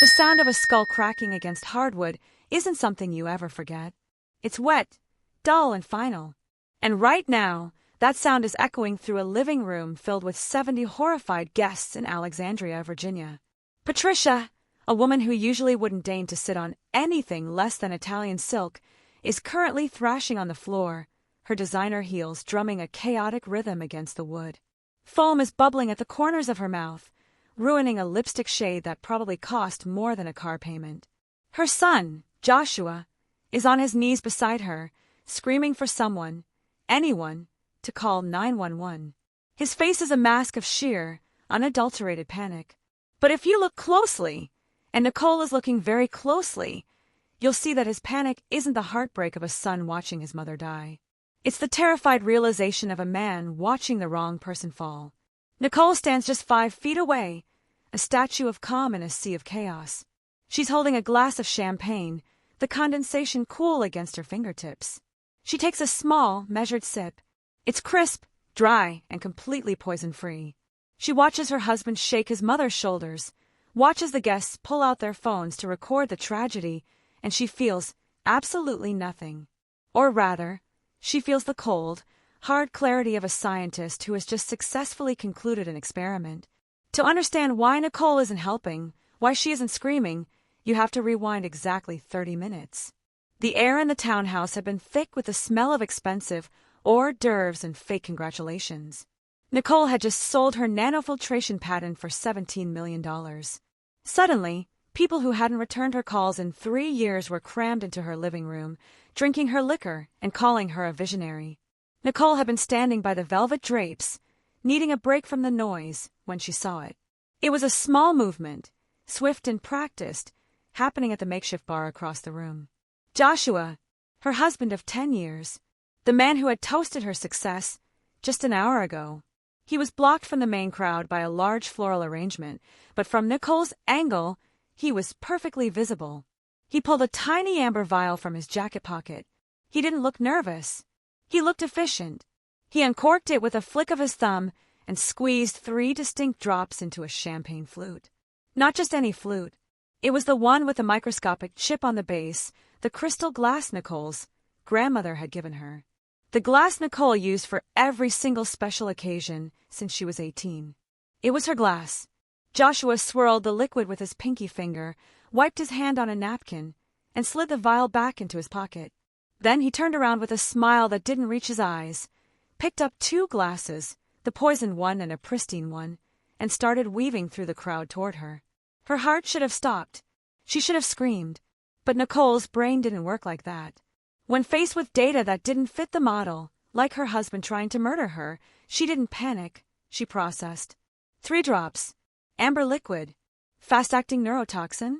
The sound of a skull cracking against hardwood isn't something you ever forget. It's wet, dull, and final. And right now, that sound is echoing through a living room filled with 70 horrified guests in Alexandria, Virginia. Patricia, a woman who usually wouldn't deign to sit on anything less than Italian silk, is currently thrashing on the floor, her designer heels drumming a chaotic rhythm against the wood. Foam is bubbling at the corners of her mouth, ruining a lipstick shade that probably cost more than a car payment. Her son, Joshua, is on his knees beside her, screaming for someone, anyone, to call 911. His face is a mask of sheer, unadulterated panic. But if you look closely, and Nicole is looking very closely, you'll see that his panic isn't the heartbreak of a son watching his mother die. It's the terrified realization of a man watching the wrong person fall. Nicole stands just 5 feet away, a statue of calm in a sea of chaos. She's holding a glass of champagne, the condensation cool against her fingertips. She takes a small, measured sip. It's crisp, dry, and completely poison-free. She watches her husband shake his mother's shoulders, watches the guests pull out their phones to record the tragedy, and she feels absolutely nothing. Or rather, she feels the cold, hard clarity of a scientist who has just successfully concluded an experiment. To understand why Nicole isn't helping, why she isn't screaming, you have to rewind exactly 30 minutes. The air in the townhouse had been thick with the smell of expensive hors d'oeuvres and fake congratulations. Nicole had just sold her nanofiltration patent for $17 million. Suddenly, people who hadn't returned her calls in 3 years were crammed into her living room, drinking her liquor and calling her a visionary. Nicole had been standing by the velvet drapes, needing a break from the noise, when she saw it. It was a small movement, swift and practiced, happening at the makeshift bar across the room. Joshua, her husband of 10 years, the man who had toasted her success just an hour ago. He was blocked from the main crowd by a large floral arrangement, but from Nicole's angle, he was perfectly visible. He pulled a tiny amber vial from his jacket pocket. He didn't look nervous. He looked efficient. He uncorked it with a flick of his thumb and squeezed 3 distinct drops into a champagne flute. Not just any flute. It was the one with the microscopic chip on the base, the crystal glass Nicole's grandmother had given her. The glass Nicole used for every single special occasion since she was 18. It was her glass. Joshua swirled the liquid with his pinky finger, wiped his hand on a napkin, and slid the vial back into his pocket. Then he turned around with a smile that didn't reach his eyes, picked up 2 glasses, the poisoned one and a pristine one, and started weaving through the crowd toward her. Her heart should have stopped. She should have screamed. But Nicole's brain didn't work like that. When faced with data that didn't fit the model, like her husband trying to murder her, she didn't panic. She processed. 3 drops. Amber liquid. Fast-acting neurotoxin?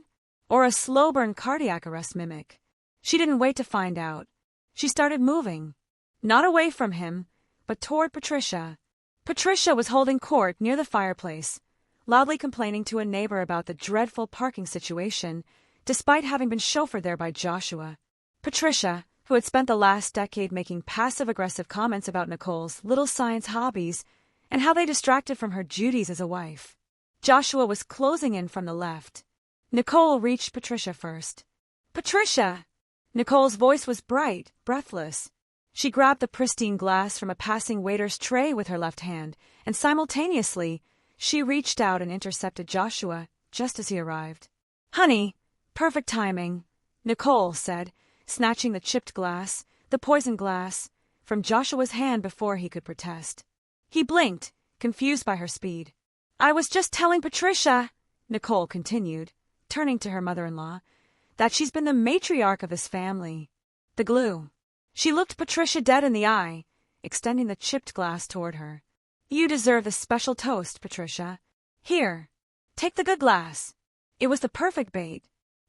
Or a slow-burn cardiac arrest mimic? She didn't wait to find out. She started moving. Not away from him, but toward Patricia. Patricia was holding court near the fireplace, loudly complaining to a neighbor about the dreadful parking situation, despite having been chauffeured there by Joshua. Patricia, who had spent the last decade making passive-aggressive comments about Nicole's little science hobbies and how they distracted from her duties as a wife. Joshua was closing in from the left. Nicole reached Patricia first. "Patricia!" Nicole's voice was bright, breathless. She grabbed the pristine glass from a passing waiter's tray with her left hand, and simultaneously, she reached out and intercepted Joshua just as he arrived. "Honey, perfect timing," Nicole said, snatching the chipped glass, the poisoned glass, from Joshua's hand before he could protest. He blinked, confused by her speed. "I was just telling Patricia," Nicole continued, turning to her mother-in-law, "that she's been the matriarch of this family. The glue." She looked Patricia dead in the eye, extending the chipped glass toward her. "You deserve this special toast, Patricia. Here, take the good glass." It was the perfect bait.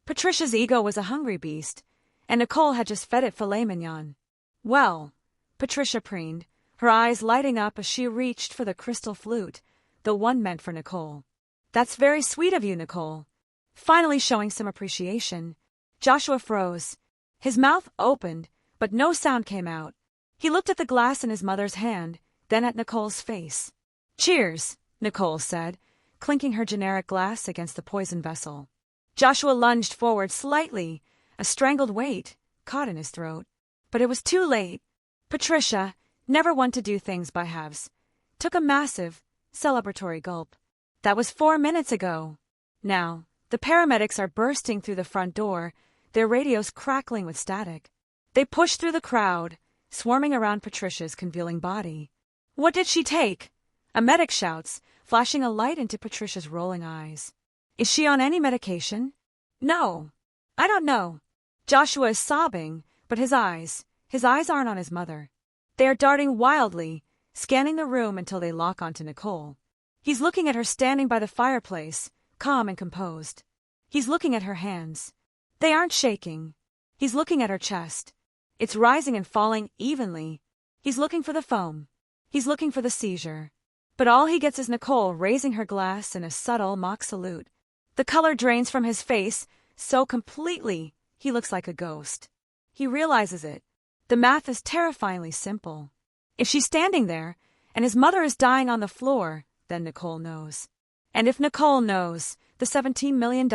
Patricia's ego was a hungry beast, and Nicole had just fed it filet mignon. "Well," Patricia preened, her eyes lighting up as she reached for the crystal flute, the one meant for Nicole. "That's very sweet of you, Nicole." Finally showing some appreciation, Joshua froze. His mouth opened, but no sound came out. He looked at the glass in his mother's hand, then at Nicole's face. "Cheers," Nicole said, clinking her generic glass against the poison vessel. Joshua lunged forward slightly, a strangled weight caught in his throat. But it was too late. Patricia, never one to do things by halves, took a massive, celebratory gulp. That was 4 minutes ago. Now, the paramedics are bursting through the front door, their radios crackling with static. They push through the crowd, swarming around Patricia's congealing body. What did she take? A medic shouts, flashing a light into Patricia's rolling eyes. Is she on any medication? No. I don't know. Joshua is sobbing, but his eyes aren't on his mother. They are darting wildly, scanning the room until they lock onto Nicole. He's looking at her standing by the fireplace, calm and composed. He's looking at her hands. They aren't shaking. He's looking at her chest. It's rising and falling evenly. He's looking for the foam. He's looking for the seizure. But all he gets is Nicole raising her glass in a subtle mock salute. The color drains from his face so completely he looks like a ghost. He realizes it. The math is terrifyingly simple. If she's standing there, and his mother is dying on the floor, then Nicole knows. And if Nicole knows, the $17 million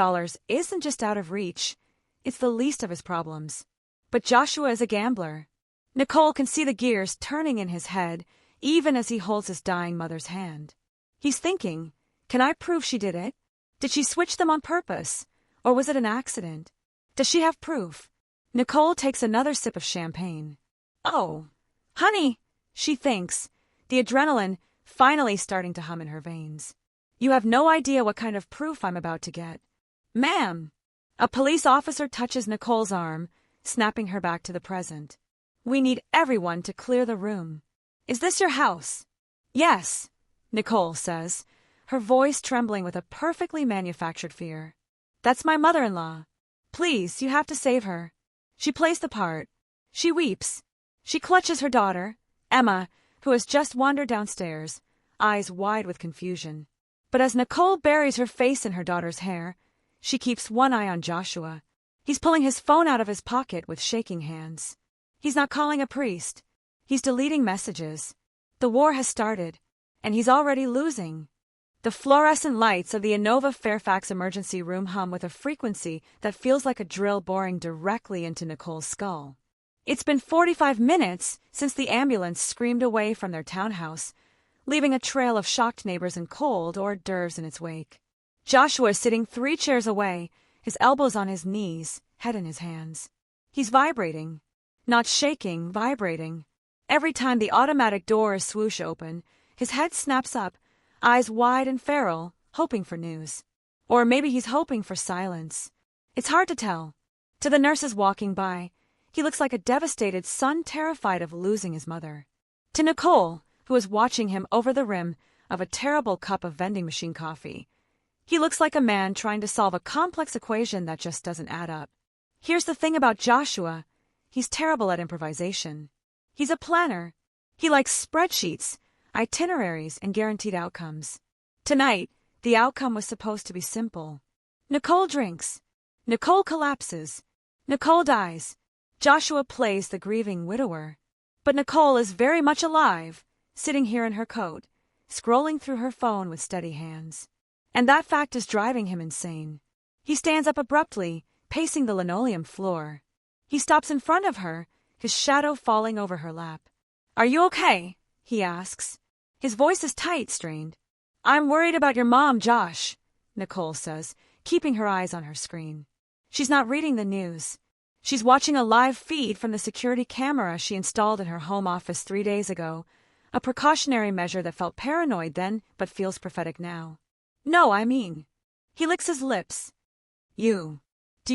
isn't just out of reach, it's the least of his problems. But Joshua is a gambler. Nicole can see the gears turning in his head, even as he holds his dying mother's hand. He's thinking, can I prove she did it? Did she switch them on purpose? Or was it an accident? Does she have proof? Nicole takes another sip of champagne. Oh, honey, she thinks, the adrenaline finally starting to hum in her veins. You have no idea what kind of proof I'm about to get. Ma'am! A police officer touches Nicole's arm, snapping her back to the present. We need everyone to clear the room. Is this your house? Yes, Nicole says, her voice trembling with a perfectly manufactured fear. That's my mother-in-law. Please, you have to save her. She plays the part. She weeps. She clutches her daughter, Emma, who has just wandered downstairs, eyes wide with confusion. But as Nicole buries her face in her daughter's hair, she keeps one eye on Joshua. He's pulling his phone out of his pocket with shaking hands. He's not calling a priest. He's deleting messages. The war has started, and he's already losing. The fluorescent lights of the Inova Fairfax emergency room hum with a frequency that feels like a drill boring directly into Nicole's skull. It's been 45 minutes since the ambulance screamed away from their townhouse, leaving a trail of shocked neighbors and cold hors d'oeuvres in its wake. Joshua is sitting 3 chairs away, his elbows on his knees, head in his hands. He's vibrating. Not shaking, vibrating. Every time the automatic doors swoosh open, his head snaps up, eyes wide and feral, hoping for news. Or maybe he's hoping for silence. It's hard to tell. To the nurses walking by, he looks like a devastated son terrified of losing his mother. To Nicole, who is watching him over the rim of a terrible cup of vending machine coffee, he looks like a man trying to solve a complex equation that just doesn't add up. Here's the thing about Joshua. He's terrible at improvisation. He's a planner. He likes spreadsheets, itineraries, and guaranteed outcomes. Tonight, the outcome was supposed to be simple. Nicole drinks. Nicole collapses. Nicole dies. Joshua plays the grieving widower. But Nicole is very much alive, sitting here in her coat, scrolling through her phone with steady hands. And that fact is driving him insane. He stands up abruptly, pacing the linoleum floor. He stops in front of her, his shadow falling over her lap. Are you okay? He asks. His voice is tight, strained. I'm worried about your mom, Josh, Nicole says, keeping her eyes on her screen. She's not reading the news. She's watching a live feed from the security camera she installed in her home office 3 days ago, a precautionary measure that felt paranoid then but feels prophetic now. No, I mean. He licks his lips. Do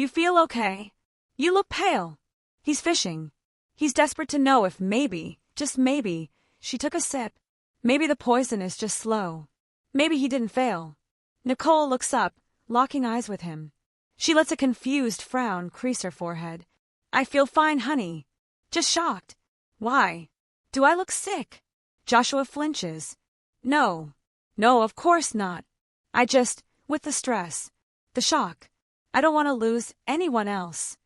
you feel okay? You look pale. He's fishing. He's desperate to know if maybe, just maybe, she took a sip. Maybe the poison is just slow. Maybe he didn't fail. Nicole looks up, locking eyes with him. She lets a confused frown crease her forehead. I feel fine, honey. Just shocked. Why? Do I look sick? Joshua flinches. No, of course not. With the stress, the shock, I don't want to lose anyone else.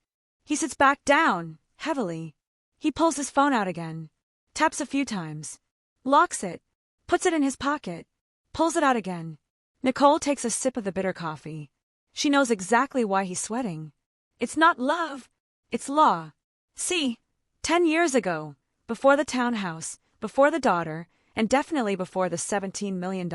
He sits back down, heavily. He pulls his phone out again, taps a few times, locks it, puts it in his pocket, pulls it out again. Nicole takes a sip of the bitter coffee. She knows exactly why he's sweating. It's not love. It's law. See, 10 years ago, before the townhouse, before the daughter, and definitely before the $17 million,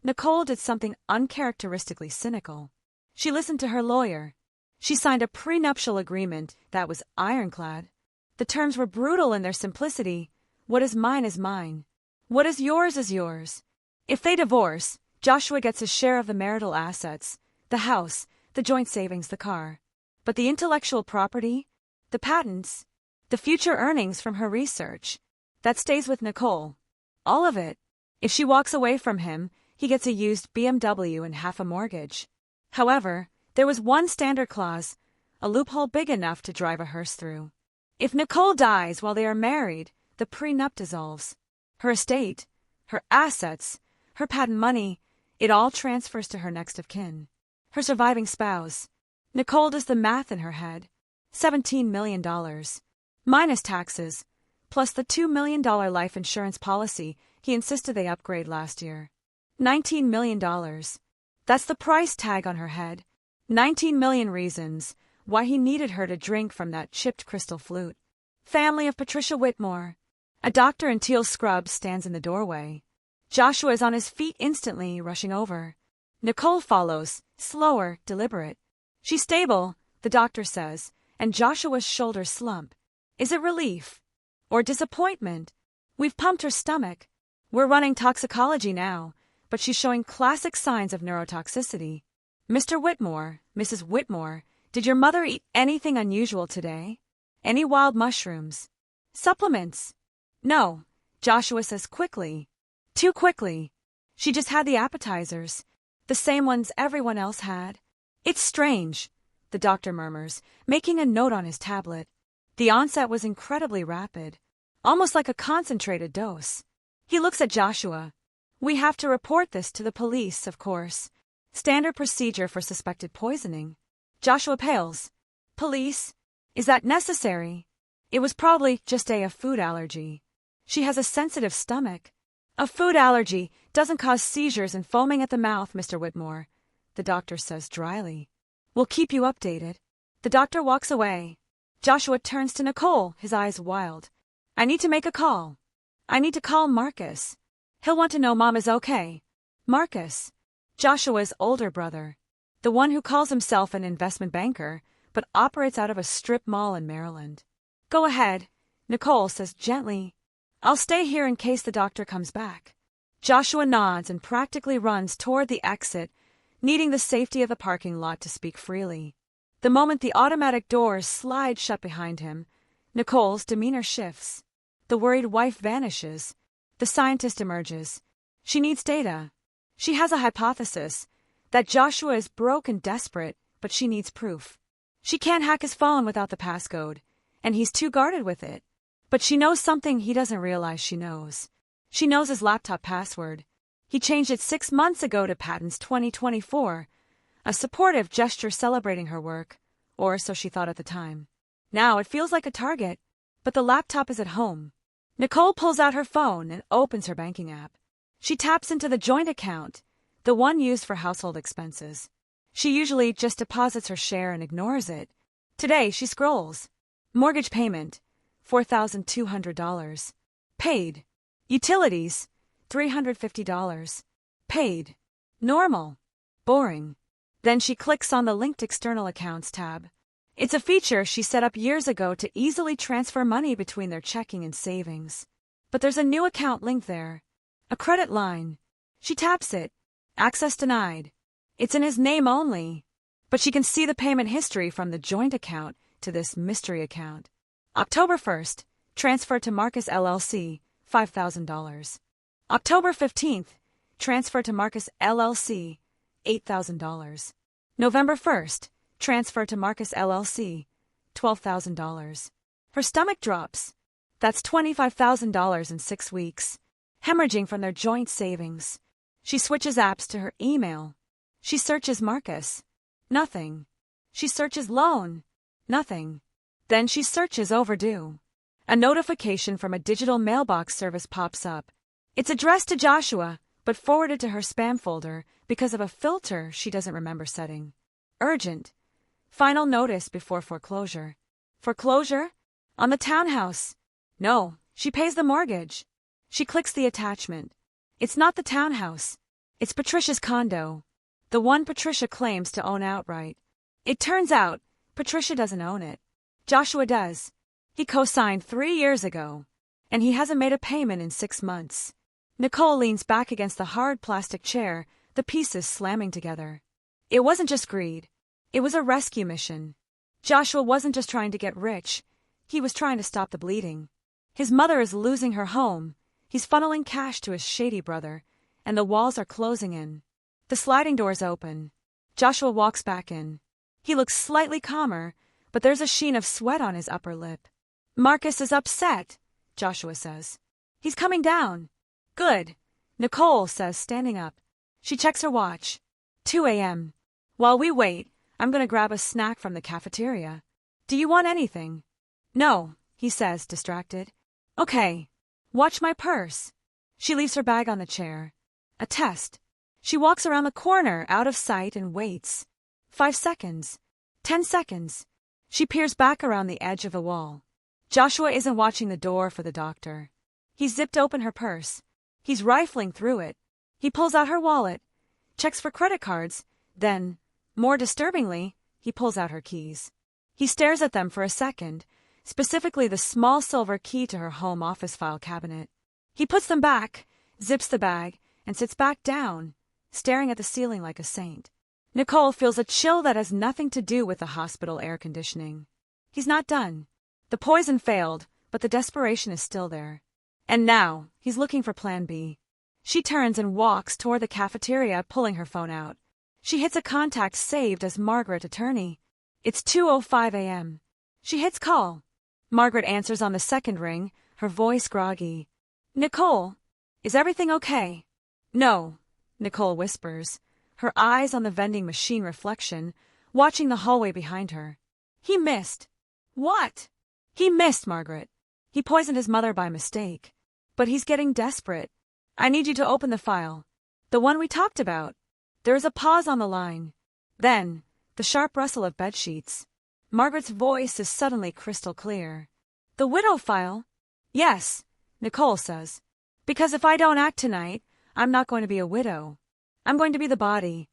Nicole did something uncharacteristically cynical. She listened to her lawyer. She signed a prenuptial agreement that was ironclad. The terms were brutal in their simplicity. What is mine is mine. What is yours is yours. If they divorce, Joshua gets his share of the marital assets, the house, the joint savings, the car. But the intellectual property, the patents, the future earnings from her research, that stays with Nicole. All of it. If she walks away from him, he gets a used BMW and half a mortgage. However, there was one standard clause, a loophole big enough to drive a hearse through. If Nicole dies while they are married, the prenup dissolves. Her estate, her assets, her patent money, it all transfers to her next of kin. Her surviving spouse. Nicole does the math in her head. $17 million. Minus taxes, plus the $2 million life insurance policy he insisted they upgrade last year. $19 million. That's the price tag on her head. 19 million reasons why he needed her to drink from that chipped crystal flute. Family of Patricia Whitmore. A doctor in teal scrubs stands in the doorway. Joshua is on his feet instantly, rushing over. Nicole follows, slower, deliberate. She's stable, the doctor says, and Joshua's shoulders slump. Is it relief? Or disappointment? We've pumped her stomach. We're running toxicology now, but she's showing classic signs of neurotoxicity. Mr. Whitmore, Mrs. Whitmore, did your mother eat anything unusual today? Any wild mushrooms? Supplements? No, Joshua says quickly. Too quickly. She just had the appetizers, the same ones everyone else had. It's strange, the doctor murmurs, making a note on his tablet. The onset was incredibly rapid, almost like a concentrated dose. He looks at Joshua. We have to report this to the police, of course. Standard procedure for suspected poisoning. Joshua pales. Police? Is that necessary? It was probably just a food allergy. She has a sensitive stomach. A food allergy doesn't cause seizures and foaming at the mouth, Mr. Whitmore, the doctor says dryly. We'll keep you updated. The doctor walks away. Joshua turns to Nicole, his eyes wild. I need to make a call. I need to call Marcus. He'll want to know Mom is okay. Marcus. Joshua's older brother. The one who calls himself an investment banker, but operates out of a strip mall in Maryland. Go ahead, Nicole says gently. I'll stay here in case the doctor comes back. Joshua nods and practically runs toward the exit, needing the safety of the parking lot to speak freely. The moment the automatic doors slide shut behind him, Nicole's demeanor shifts. The worried wife vanishes. The scientist emerges. She needs data. She has a hypothesis that Joshua is broke and desperate, but she needs proof. She can't hack his phone without the passcode, and he's too guarded with it. But she knows something he doesn't realize she knows. She knows his laptop password. He changed it 6 months ago to Patents 2024, a supportive gesture celebrating her work, or so she thought at the time. Now it feels like a target, but the laptop is at home. Nicole pulls out her phone and opens her banking app. She taps into the joint account, the one used for household expenses. She usually just deposits her share and ignores it. Today she scrolls. Mortgage payment, $4,200. Paid. Utilities, $350. Paid. Normal. Boring. Then she clicks on the linked external accounts tab. It's a feature she set up years ago to easily transfer money between their checking and savings. But there's a new account linked there. A credit line. She taps it. Access denied. It's in his name only. But she can see the payment history from the joint account to this mystery account. October 1st, transfer to Marcus LLC, $5,000. October 15th, transfer to Marcus LLC, $8,000. November 1st, transfer to Marcus LLC, $12,000. Her stomach drops. That's $25,000 in 6 weeks. Hemorrhaging from their joint savings. She switches apps to her email. She searches Marcus. Nothing. She searches loan. Nothing. Then she searches overdue. A notification from a digital mailbox service pops up. It's addressed to Joshua, but forwarded to her spam folder because of a filter she doesn't remember setting. Urgent. Final notice before foreclosure. Foreclosure? On the townhouse. No, she pays the mortgage. She clicks the attachment. It's not the townhouse. It's Patricia's condo. The one Patricia claims to own outright. It turns out, Patricia doesn't own it. Joshua does. He co-signed 3 years ago. And he hasn't made a payment in 6 months. Nicole leans back against the hard plastic chair, the pieces slamming together. It wasn't just greed. It was a rescue mission. Joshua wasn't just trying to get rich. He was trying to stop the bleeding. His mother is losing her home. He's funneling cash to his shady brother, and the walls are closing in. The sliding doors open. Joshua walks back in. He looks slightly calmer, but there's a sheen of sweat on his upper lip. Marcus is upset, Joshua says. He's coming down. Good, Nicole says, standing up. She checks her watch. 2 a.m. While we wait, I'm going to grab a snack from the cafeteria. Do you want anything? No, he says, distracted. Okay. Watch my purse. She leaves her bag on the chair. A test. She walks around the corner, out of sight, and waits. 5 seconds. 10 seconds. She peers back around the edge of the wall. Joshua isn't watching the door for the doctor. He's zipped open her purse. He's rifling through it. He pulls out her wallet, checks for credit cards, then, more disturbingly, he pulls out her keys. He stares at them for a second, specifically the small silver key to her home office file cabinet. He puts them back, zips the bag, and sits back down, staring at the ceiling like a saint. Nicole feels a chill that has nothing to do with the hospital air conditioning. He's not done. The poison failed, but the desperation is still there. And now, he's looking for Plan B. She turns and walks toward the cafeteria, pulling her phone out. She hits a contact saved as Margaret, attorney. It's 2:05 a.m. She hits call. Margaret answers on the second ring, her voice groggy. Nicole, is everything okay? No, Nicole whispers, her eyes on the vending machine reflection, watching the hallway behind her. He missed. What? He missed, Margaret. He poisoned his mother by mistake. But he's getting desperate. I need you to open the file. The one we talked about. There is a pause on the line. Then, the sharp rustle of bedsheets. Margaret's voice is suddenly crystal clear. The widow file? Yes, Nicole says. Because if I don't act tonight, I'm not going to be a widow. I'm going to be the body.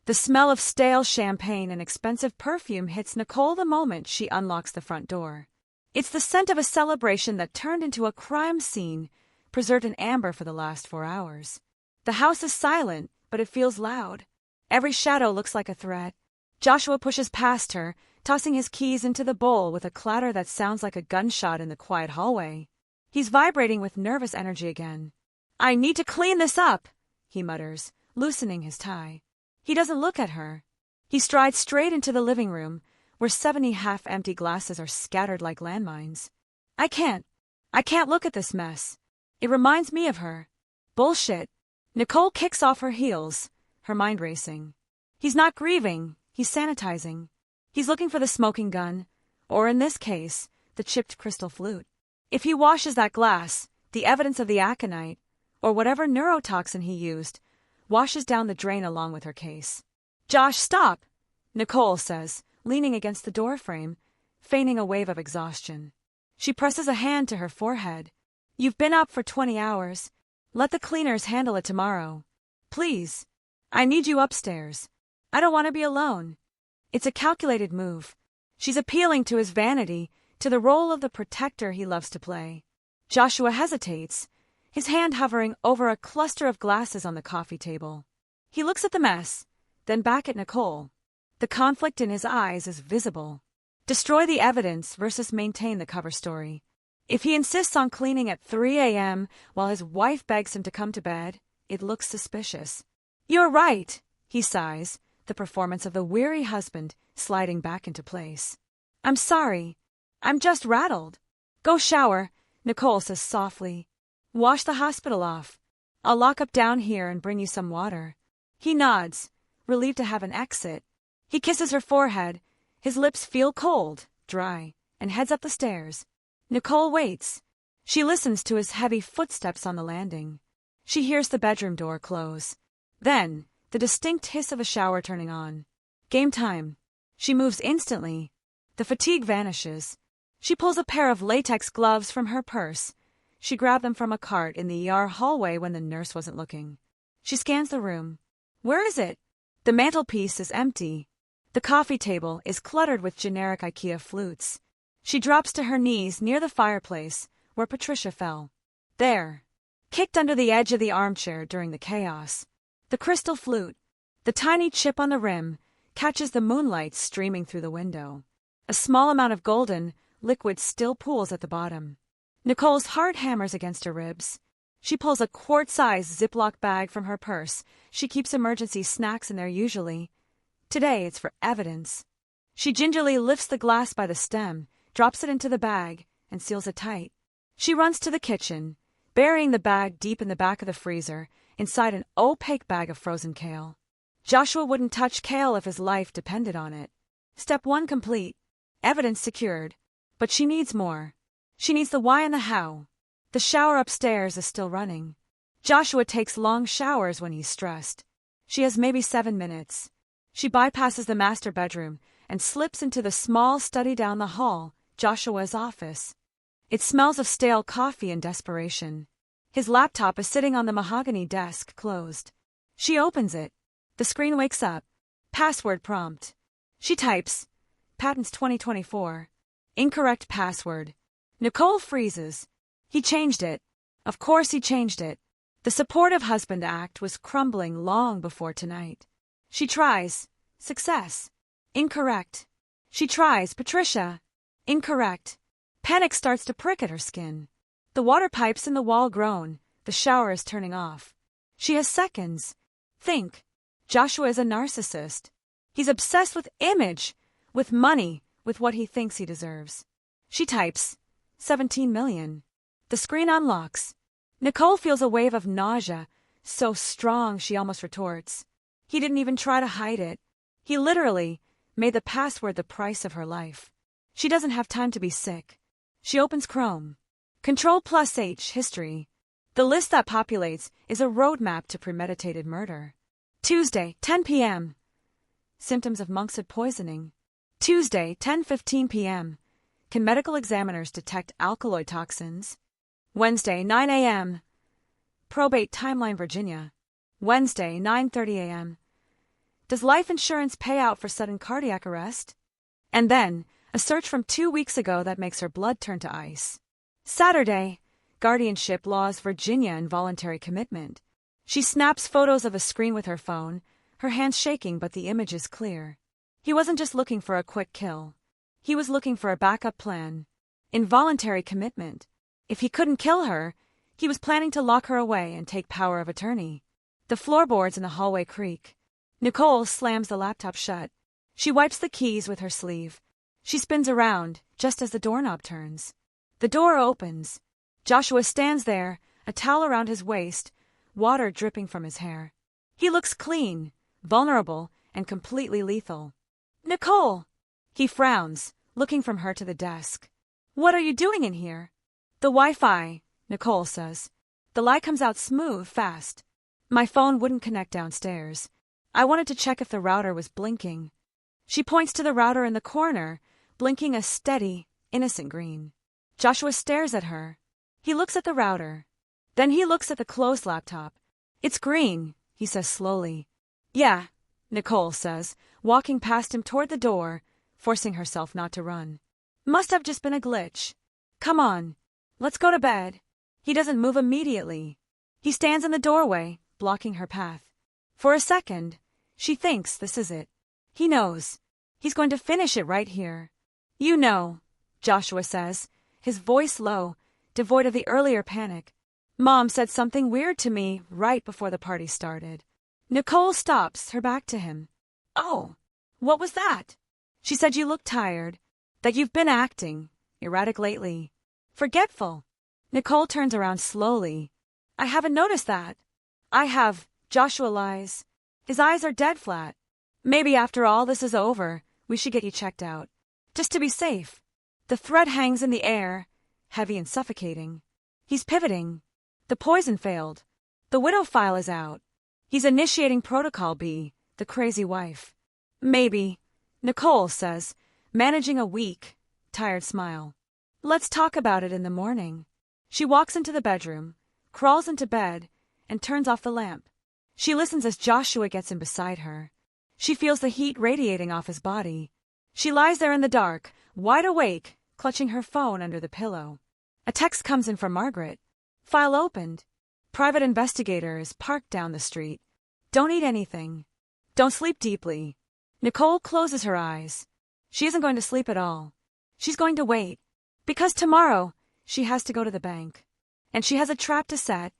The smell of stale champagne and expensive perfume hits Nicole the moment she unlocks the front door. It's the scent of a celebration that turned into a crime scene, preserved in amber for the last 4 hours. The house is silent, but it feels loud. Every shadow looks like a threat. Joshua pushes past her, tossing his keys into the bowl with a clatter that sounds like a gunshot in the quiet hallway. He's vibrating with nervous energy again. I need to clean this up, he mutters, loosening his tie. He doesn't look at her. He strides straight into the living room, where 70 half-empty glasses are scattered like landmines. I can't look at this mess. It reminds me of her. Bullshit. Nicole kicks off her heels, her mind racing. He's not grieving, he's sanitizing. He's looking for the smoking gun, or in this case, the chipped crystal flute. If he washes that glass, the evidence of the aconite, or whatever neurotoxin he used, washes down the drain along with her case. Josh, stop, Nicole says, leaning against the doorframe, feigning a wave of exhaustion. She presses a hand to her forehead. You've been up for 20 hours. Let the cleaners handle it tomorrow. Please. I need you upstairs. I don't want to be alone. It's a calculated move. She's appealing to his vanity, to the role of the protector he loves to play. Joshua hesitates, his hand hovering over a cluster of glasses on the coffee table. He looks at the mess, then back at Nicole. The conflict in his eyes is visible. Destroy the evidence versus maintain the cover story. If he insists on cleaning at 3 a.m. while his wife begs him to come to bed, it looks suspicious. You're right, he sighs, the performance of the weary husband sliding back into place. I'm sorry. I'm just rattled. Go shower, Nicole says softly. Wash the hospital off. I'll lock up down here and bring you some water. He nods, relieved to have an exit. He kisses her forehead. His lips feel cold, dry, and heads up the stairs. Nicole waits. She listens to his heavy footsteps on the landing. She hears the bedroom door close. Then, the distinct hiss of a shower turning on. Game time. She moves instantly. The fatigue vanishes. She pulls a pair of latex gloves from her purse. She grabbed them from a cart in the ER hallway when the nurse wasn't looking. She scans the room. Where is it? The mantelpiece is empty. The coffee table is cluttered with generic IKEA flutes. She drops to her knees near the fireplace, where Patricia fell. There. Kicked under the edge of the armchair during the chaos. The crystal flute, the tiny chip on the rim, catches the moonlight streaming through the window. A small amount of golden liquid still pools at the bottom. Nicole's heart hammers against her ribs. She pulls a quart-sized Ziploc bag from her purse. She keeps emergency snacks in there usually. Today it's for evidence. She gingerly lifts the glass by the stem, drops it into the bag, and seals it tight. She runs to the kitchen, burying the bag deep in the back of the freezer, inside an opaque bag of frozen kale. Joshua wouldn't touch kale if his life depended on it. Step 1 complete. Evidence secured. But she needs more. She needs the why and the how. The shower upstairs is still running. Joshua takes long showers when he's stressed. She has maybe 7 minutes. She bypasses the master bedroom and slips into the small study down the hall, Joshua's office. It smells of stale coffee and desperation. His laptop is sitting on the mahogany desk, closed. She opens it. The screen wakes up. Password prompt. She types, Patents 2024. Incorrect password. Nicole freezes. He changed it. Of course he changed it. The supportive husband act was crumbling long before tonight. She tries. Success. Incorrect. She tries. Patricia. Incorrect. Panic starts to prick at her skin. The water pipes in the wall groan. The shower is turning off. She has seconds. Think. Joshua is a narcissist. He's obsessed with image, with money, with what he thinks he deserves. She types, 17 million. The screen unlocks. Nicole feels a wave of nausea, so strong she almost retorts. He didn't even try to hide it. He literally made the password the price of her life. She doesn't have time to be sick. She opens Chrome. Control+H, history. The list that populates is a roadmap to premeditated murder. Tuesday, 10 p.m. Symptoms of monkshood poisoning. Tuesday, 10:15 p.m. Can medical examiners detect alkaloid toxins? Wednesday, 9 a.m. Probate timeline, Virginia. Wednesday, 9:30 a.m. Does life insurance pay out for sudden cardiac arrest? And then, a search from 2 weeks ago that makes her blood turn to ice. Saturday, guardianship laws, Virginia, involuntary commitment. She snaps photos of a screen with her phone, her hands shaking but the image is clear. He wasn't just looking for a quick kill. He was looking for a backup plan. Involuntary commitment. If he couldn't kill her, he was planning to lock her away and take power of attorney. The floorboards in the hallway creak. Nicole slams the laptop shut. She wipes the keys with her sleeve. She spins around, just as the doorknob turns. The door opens. Joshua stands there, a towel around his waist, water dripping from his hair. He looks clean, vulnerable, and completely lethal. Nicole! He frowns, looking from her to the desk. What are you doing in here? The Wi-Fi, Nicole says. The light comes out smooth, fast. My phone wouldn't connect downstairs. I wanted to check if the router was blinking. She points to the router in the corner, blinking a steady, innocent green. Joshua stares at her. He looks at the router. Then he looks at the closed laptop. It's green, he says slowly. Yeah, Nicole says, walking past him toward the door, forcing herself not to run. Must have just been a glitch. Come on, let's go to bed. He doesn't move immediately. He stands in the doorway, blocking her path. For a second, she thinks this is it. He knows. He's going to finish it right here. You know, Joshua says, his voice low, devoid of the earlier panic. Mom said something weird to me right before the party started. Nicole stops, her back to him. Oh, what was that? She said you look tired, that you've been acting, erratic lately. Forgetful. Nicole turns around slowly. I haven't noticed that. I have, Joshua lies. His eyes are dead flat. Maybe after all this is over, we should get you checked out. Just to be safe. The thread hangs in the air, heavy and suffocating. He's pivoting. The poison failed. The widow file is out. He's initiating Protocol B, the crazy wife. Maybe, Nicole says, managing a weak, tired smile. Let's talk about it in the morning. She walks into the bedroom, crawls into bed, and turns off the lamp. She listens as Joshua gets in beside her. She feels the heat radiating off his body. She lies there in the dark, wide awake, clutching her phone under the pillow. A text comes in from Margaret. File opened. Private investigator is parked down the street. Don't eat anything. Don't sleep deeply. Nicole closes her eyes. She isn't going to sleep at all. She's going to wait. Because tomorrow, she has to go to the bank. And she has a trap to set.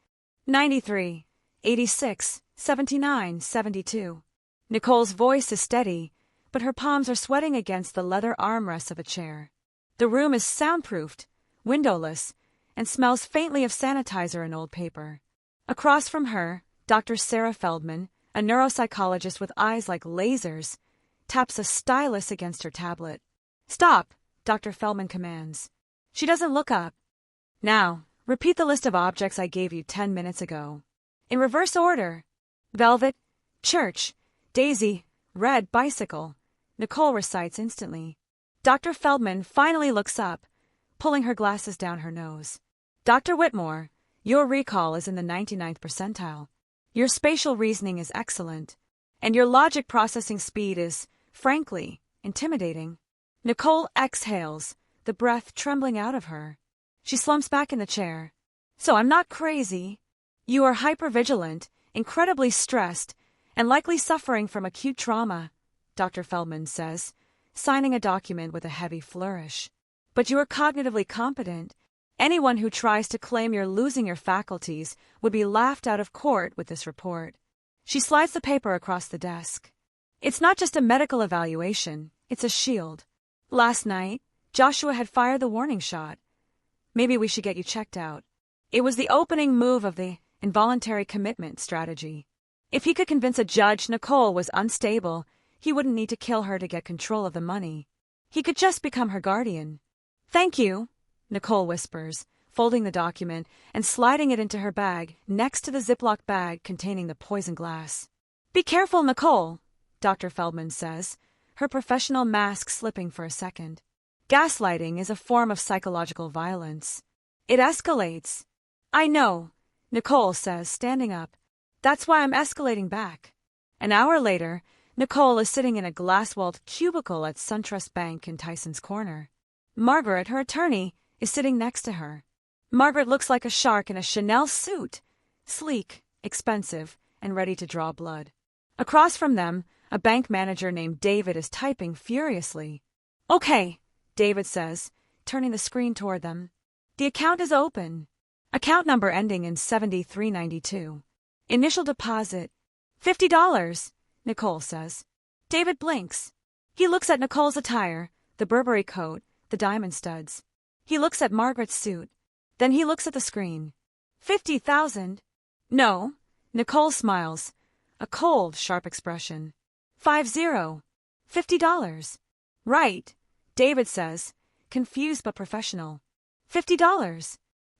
93, 86, 79, 72. Nicole's voice is steady, but her palms are sweating against the leather armrests of a chair. The room is soundproofed, windowless, and smells faintly of sanitizer and old paper. Across from her, Dr. Sarah Feldman, a neuropsychologist with eyes like lasers, taps a stylus against her tablet. Stop, Dr. Feldman commands. She doesn't look up. Now, repeat the list of objects I gave you 10 minutes ago. In reverse order. Velvet, church, daisy, red bicycle. Nicole recites instantly. Dr. Feldman finally looks up, pulling her glasses down her nose. Dr. Whitmore, your recall is in the 99th percentile. Your spatial reasoning is excellent, and your logic processing speed is, frankly, intimidating. Nicole exhales, the breath trembling out of her. She slumps back in the chair. So I'm not crazy. You are hypervigilant, incredibly stressed, and likely suffering from acute trauma, Dr. Feldman says, signing a document with a heavy flourish. But you are cognitively competent. Anyone who tries to claim you're losing your faculties would be laughed out of court with this report. She slides the paper across the desk. It's not just a medical evaluation, it's a shield. Last night, Joshua had fired the warning shot. Maybe we should get you checked out. It was the opening move of the involuntary commitment strategy. If he could convince a judge Nicole was unstable, he wouldn't need to kill her to get control of the money. He could just become her guardian. Thank you, Nicole whispers, folding the document and sliding it into her bag next to the Ziploc bag containing the poison glass. Be careful, Nicole, Dr. Feldman says, her professional mask slipping for a second. Gaslighting is a form of psychological violence. It escalates. I know, Nicole says, standing up. That's why I'm escalating back. An hour later, Nicole is sitting in a glass-walled cubicle at SunTrust Bank in Tyson's Corner. Margaret, her attorney, is sitting next to her. Margaret looks like a shark in a Chanel suit, sleek, expensive, and ready to draw blood. Across from them, a bank manager named David is typing furiously. Okay, David says, turning the screen toward them. The account is open. Account number ending in 7392. Initial deposit, $50, Nicole says. David blinks. He looks at Nicole's attire, the Burberry coat, the diamond studs. He looks at Margaret's suit. Then he looks at the screen. 50,000. No, Nicole smiles, a cold, sharp expression. 50. $50. Right, David says, confused but professional. $50.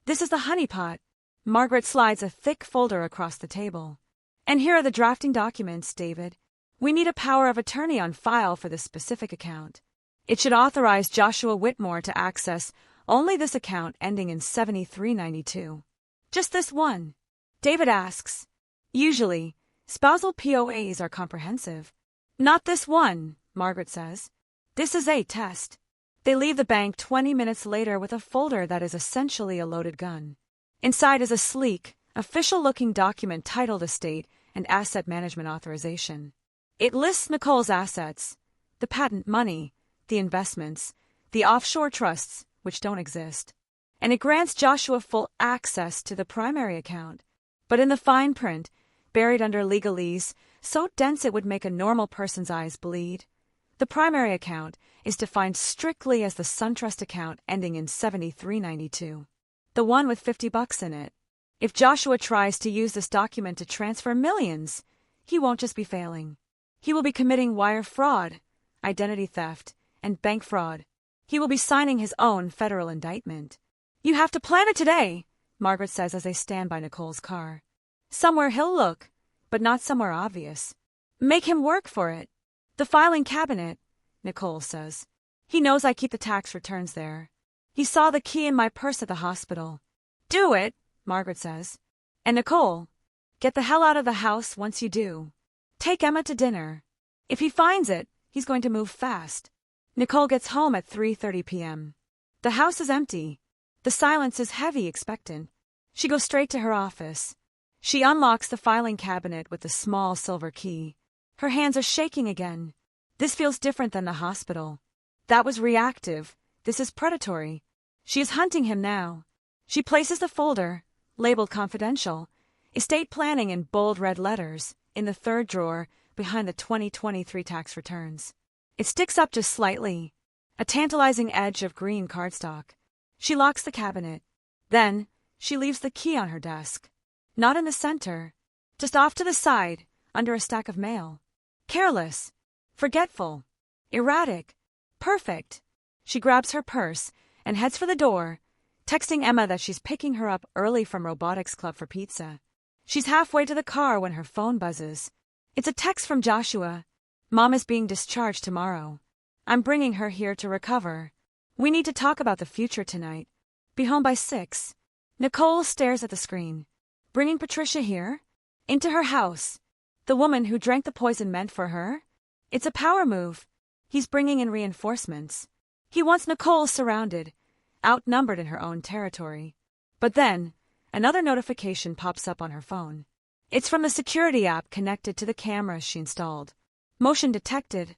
This is the honeypot. Margaret slides a thick folder across the table. And here are the drafting documents, David. We need a power of attorney on file for this specific account. It should authorize Joshua Whitmore to access only this account ending in 7392. Just this one. David asks. Usually, spousal POAs are comprehensive. Not this one, Margaret says. This is a test. They leave the bank 20 minutes later with a folder that is essentially a loaded gun. Inside is a sleek, official-looking document titled Estate and Asset Management Authorization. It lists Nicole's assets, the patent money, the investments, the offshore trusts, which don't exist. And it grants Joshua full access to the primary account. But in the fine print, buried under legalese, so dense it would make a normal person's eyes bleed, the primary account is defined strictly as the SunTrust account ending in 7392. The one with $50 in it. If Joshua tries to use this document to transfer millions, he won't just be failing. He will be committing wire fraud, identity theft, and bank fraud. He will be signing his own federal indictment. You have to plan it today, Margaret says as they stand by Nicole's car. Somewhere he'll look, but not somewhere obvious. Make him work for it. The filing cabinet, Nicole says. He knows I keep the tax returns there. He saw the key in my purse at the hospital. Do it, Margaret says. And Nicole, get the hell out of the house once you do. Take Emma to dinner. If he finds it, he's going to move fast. Nicole gets home at 3:30 p.m. The house is empty. The silence is heavy, expectant. She goes straight to her office. She unlocks the filing cabinet with the small silver key. Her hands are shaking again. This feels different than the hospital. That was reactive. This is predatory. She is hunting him now. She places the folder, labeled confidential, estate planning in bold red letters, in the third drawer behind the 2023 tax returns. It sticks up just slightly, a tantalizing edge of green cardstock. She locks the cabinet. Then, she leaves the key on her desk. Not in the center, just off to the side, under a stack of mail. Careless, forgetful, erratic, perfect. She grabs her purse and heads for the door, texting Emma that she's picking her up early from robotics club for pizza. She's halfway to the car when her phone buzzes. It's a text from Joshua. Mom is being discharged tomorrow. I'm bringing her here to recover. We need to talk about the future tonight. Be home by 6. Nicole stares at the screen. Bringing Patricia here? Into her house? The woman who drank the poison meant for her? It's a power move. He's bringing in reinforcements. He wants Nicole surrounded, outnumbered in her own territory. But then, another notification pops up on her phone. It's from the security app connected to the cameras she installed. Motion detected.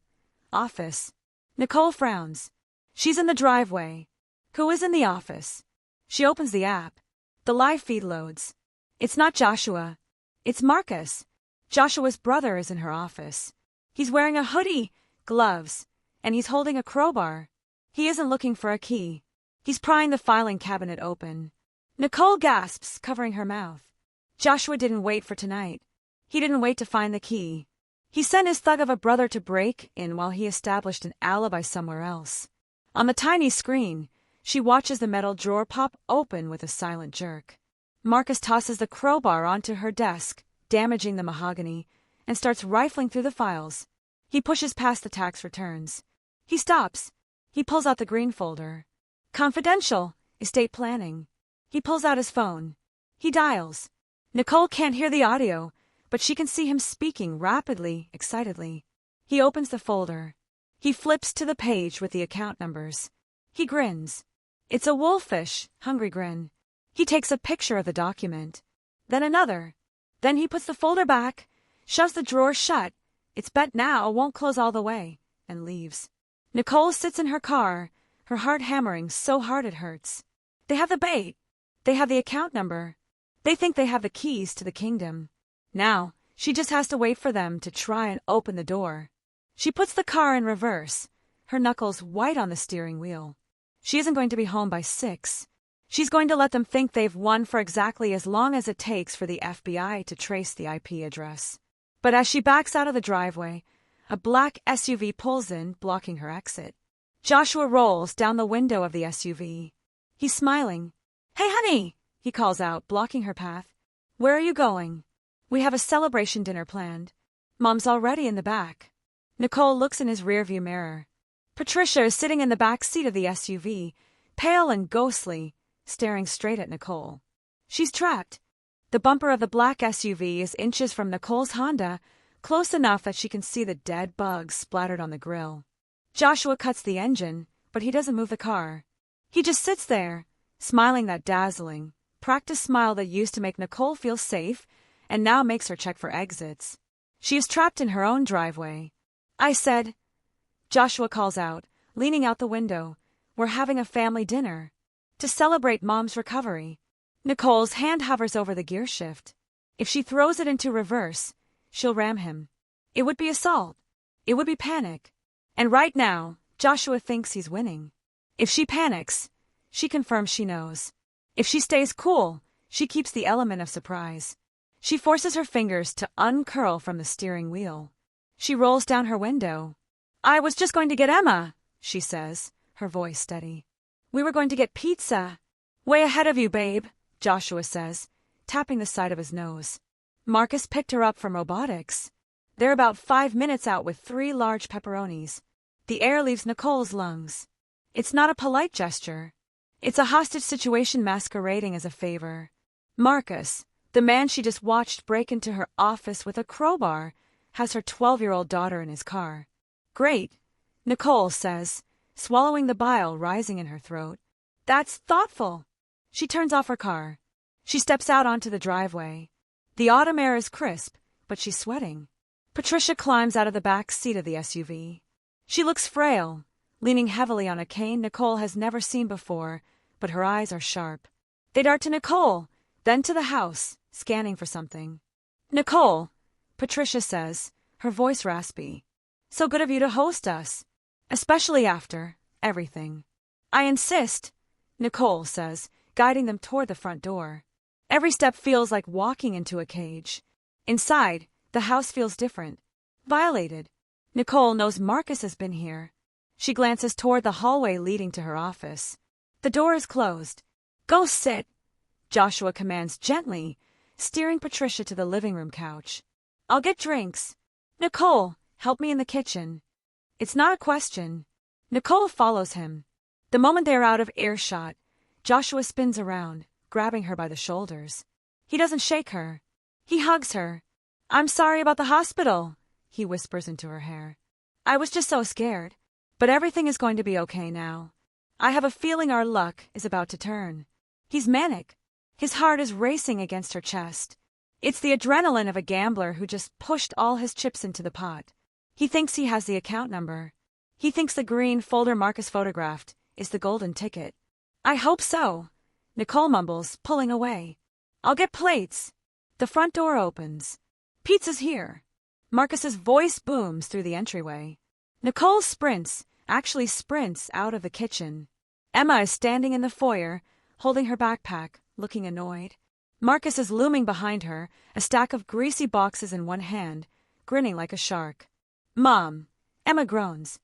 Office. Nicole frowns. She's in the driveway. Who is in the office? She opens the app. The live feed loads. It's not Joshua. It's Marcus. Joshua's brother is in her office. He's wearing a hoodie, gloves, and he's holding a crowbar. He isn't looking for a key. He's prying the filing cabinet open. Nicole gasps, covering her mouth. Joshua didn't wait for tonight. He didn't wait to find the key. He sent his thug of a brother to break in while he established an alibi somewhere else. On the tiny screen, she watches the metal drawer pop open with a silent jerk. Marcus tosses the crowbar onto her desk, damaging the mahogany, and starts rifling through the files. He pushes past the tax returns. He stops. He pulls out the green folder. Confidential, estate planning. He pulls out his phone. He dials. Nicole can't hear the audio, but she can see him speaking rapidly, excitedly. He opens the folder. He flips to the page with the account numbers. He grins. It's a wolfish, hungry grin. He takes a picture of the document. Then another. Then he puts the folder back, shoves the drawer shut. It's bet now, won't close all the way, and leaves. Nicole sits in her car, her heart hammering so hard it hurts. They have the bait. They have the account number. They think they have the keys to the kingdom. Now, she just has to wait for them to try and open the door. She puts the car in reverse, her knuckles white on the steering wheel. She isn't going to be home by 6. She's going to let them think they've won for exactly as long as it takes for the FBI to trace the IP address. But as she backs out of the driveway, a black SUV pulls in, blocking her exit. Joshua rolls down the window of the SUV. He's smiling. "Hey, honey," he calls out, blocking her path. "Where are you going?" "We have a celebration dinner planned. Mom's already in the back." Nicole looks in his rearview mirror. Patricia is sitting in the back seat of the SUV, pale and ghostly, staring straight at Nicole. She's trapped. The bumper of the black SUV is inches from Nicole's Honda, close enough that she can see the dead bugs splattered on the grill. Joshua cuts the engine, but he doesn't move the car. He just sits there, smiling that dazzling, practiced smile that used to make Nicole feel safe and now makes her check for exits. She is trapped in her own driveway. "I said," Joshua calls out, leaning out the window, "we're having a family dinner. To celebrate Mom's recovery." Nicole's hand hovers over the gear shift. If she throws it into reverse, she'll ram him. It would be assault. It would be panic. And right now, Joshua thinks he's winning. If she panics, she confirms she knows. If she stays cool, she keeps the element of surprise. She forces her fingers to uncurl from the steering wheel. She rolls down her window. "I was just going to get Emma," she says, her voice steady. "We were going to get pizza." "Way ahead of you, babe," Joshua says, tapping the side of his nose. Marcus picked her up from robotics. They're about 5 minutes out with 3 large pepperonis. The air leaves Nicole's lungs. It's not a polite gesture. It's a hostage situation masquerading as a favor. Marcus, the man she just watched break into her office with a crowbar, has her 12-year-old daughter in his car. Great, Nicole says, swallowing the bile rising in her throat. That's thoughtful. She turns off her car. She steps out onto the driveway. The autumn air is crisp, but she's sweating. Patricia climbs out of the back seat of the SUV. She looks frail, leaning heavily on a cane Nicole has never seen before, but her eyes are sharp. They dart to Nicole, then to the house, scanning for something. Nicole, Patricia says, her voice raspy. So good of you to host us, especially after everything. I insist, Nicole says, guiding them toward the front door. Every step feels like walking into a cage. Inside, the house feels different. Violated. Nicole knows Marcus has been here. She glances toward the hallway leading to her office. The door is closed. Go sit, Joshua commands gently, steering Patricia to the living room couch. I'll get drinks. Nicole, help me in the kitchen. It's not a question. Nicole follows him. The moment they are out of earshot, Joshua spins around, grabbing her by the shoulders. He doesn't shake her. He hugs her. I'm sorry about the hospital, he whispers into her hair. I was just so scared. But everything is going to be okay now. I have a feeling our luck is about to turn. He's manic. His heart is racing against her chest. It's the adrenaline of a gambler who just pushed all his chips into the pot. He thinks he has the account number. He thinks the green folder Marcus photographed is the golden ticket. I hope so, Nicole mumbles, pulling away. I'll get plates. The front door opens. Pizza's here. Marcus's voice booms through the entryway. Nicole sprints out of the kitchen. Emma is standing in the foyer, holding her backpack, looking annoyed. Marcus is looming behind her, a stack of greasy boxes in one hand, grinning like a shark. Mom, Emma groans.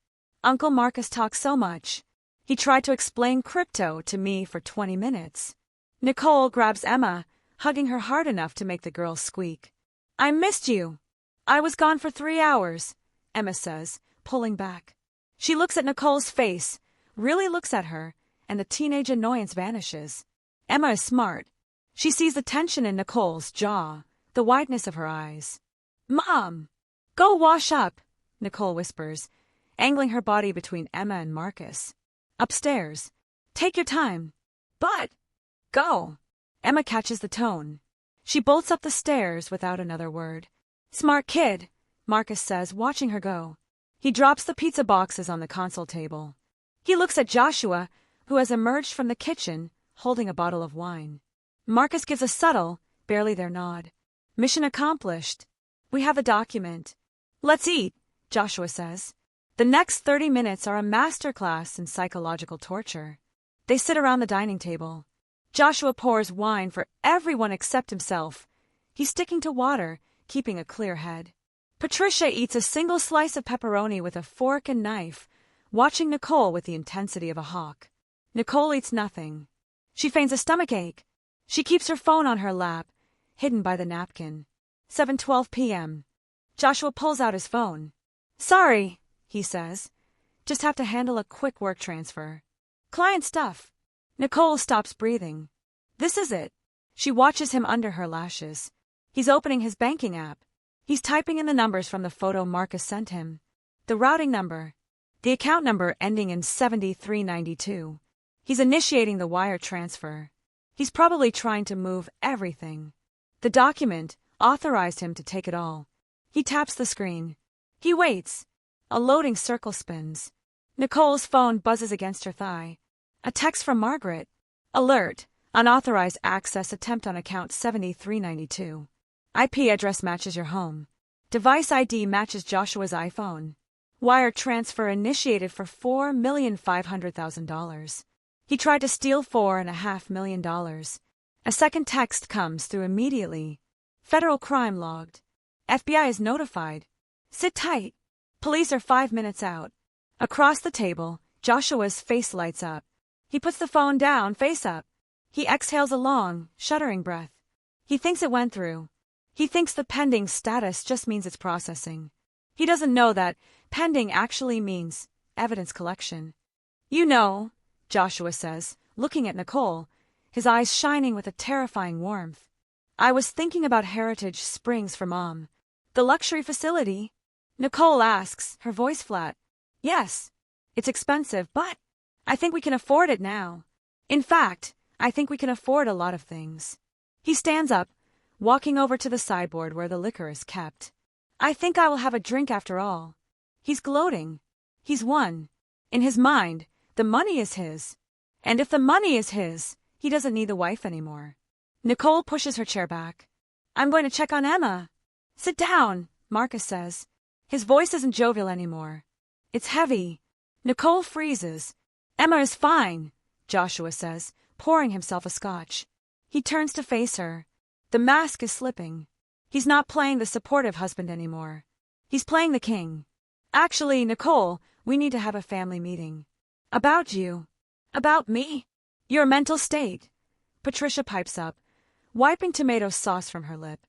Uncle Marcus talks so much. He tried to explain crypto to me for 20 minutes. Nicole grabs Emma, hugging her hard enough to make the girl squeak. I missed you. I was gone for 3 hours, Emma says, pulling back. She looks at Nicole's face, really looks at her, and the teenage annoyance vanishes. Emma is smart. She sees the tension in Nicole's jaw, the wideness of her eyes. Mom! Go wash up, Nicole whispers, angling her body between Emma and Marcus. Upstairs. Take your time. But go. Emma catches the tone. She bolts up the stairs without another word. Smart kid, Marcus says, watching her go. He drops the pizza boxes on the console table. He looks at Joshua, who has emerged from the kitchen, holding a bottle of wine. Marcus gives a subtle, barely there nod. Mission accomplished. We have the document. Let's eat, Joshua says. The next 30 minutes are a masterclass in psychological torture. They sit around the dining table. Joshua pours wine for everyone except himself. He's sticking to water, keeping a clear head. Patricia eats a single slice of pepperoni with a fork and knife, watching Nicole with the intensity of a hawk. Nicole eats nothing. She feigns a stomachache. She keeps her phone on her lap, hidden by the napkin. 7:12 p.m. Joshua pulls out his phone. Sorry, he says. Just have to handle a quick work transfer. Client stuff. Nicole stops breathing. This is it. She watches him under her lashes. He's opening his banking app. He's typing in the numbers from the photo Marcus sent him. The routing number. The account number ending in 7392. He's initiating the wire transfer. He's probably trying to move everything. The document authorized him to take it all. He taps the screen. He waits. A loading circle spins. Nicole's phone buzzes against her thigh. A text from Margaret. Alert. Unauthorized access attempt on account 7392. IP address matches your home. Device ID matches Joshua's iPhone. Wire transfer initiated for $4,500,000. He tried to steal $4.5 million. A second text comes through immediately. Federal crime logged. FBI is notified. Sit tight. Police are 5 minutes out. Across the table, Joshua's face lights up. He puts the phone down, face up. He exhales a long, shuddering breath. He thinks it went through. He thinks the pending status just means it's processing. He doesn't know that pending actually means evidence collection. You know, Joshua says, looking at Nicole, his eyes shining with a terrifying warmth. I was thinking about Heritage Springs for Mom. The luxury facility? Nicole asks, her voice flat. Yes. It's expensive, but I think we can afford it now. In fact, I think we can afford a lot of things. He stands up, walking over to the sideboard where the liquor is kept. I think I will have a drink after all. He's gloating. He's won. In his mind, the money is his. And if the money is his, he doesn't need the wife anymore. Nicole pushes her chair back. I'm going to check on Emma. Sit down, Marcus says. His voice isn't jovial anymore. It's heavy. Nicole freezes. Emma is fine, Joshua says, pouring himself a scotch. He turns to face her. The mask is slipping. He's not playing the supportive husband anymore. He's playing the king. Actually, Nicole, we need to have a family meeting. About you. About me? Your mental state. Patricia pipes up, wiping tomato sauce from her lip.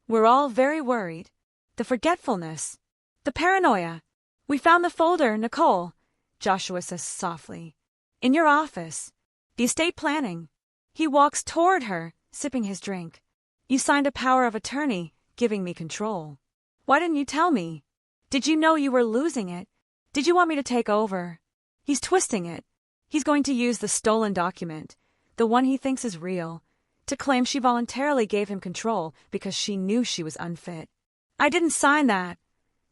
We're all very worried. The forgetfulness. The paranoia. We found the folder, Nicole, Joshua says softly. In your office. The estate planning. He walks toward her, sipping his drink. You signed a power of attorney, giving me control. Why didn't you tell me? Did you know you were losing it? Did you want me to take over? He's twisting it. He's going to use the stolen document, the one he thinks is real, to claim she voluntarily gave him control because she knew she was unfit. I didn't sign that.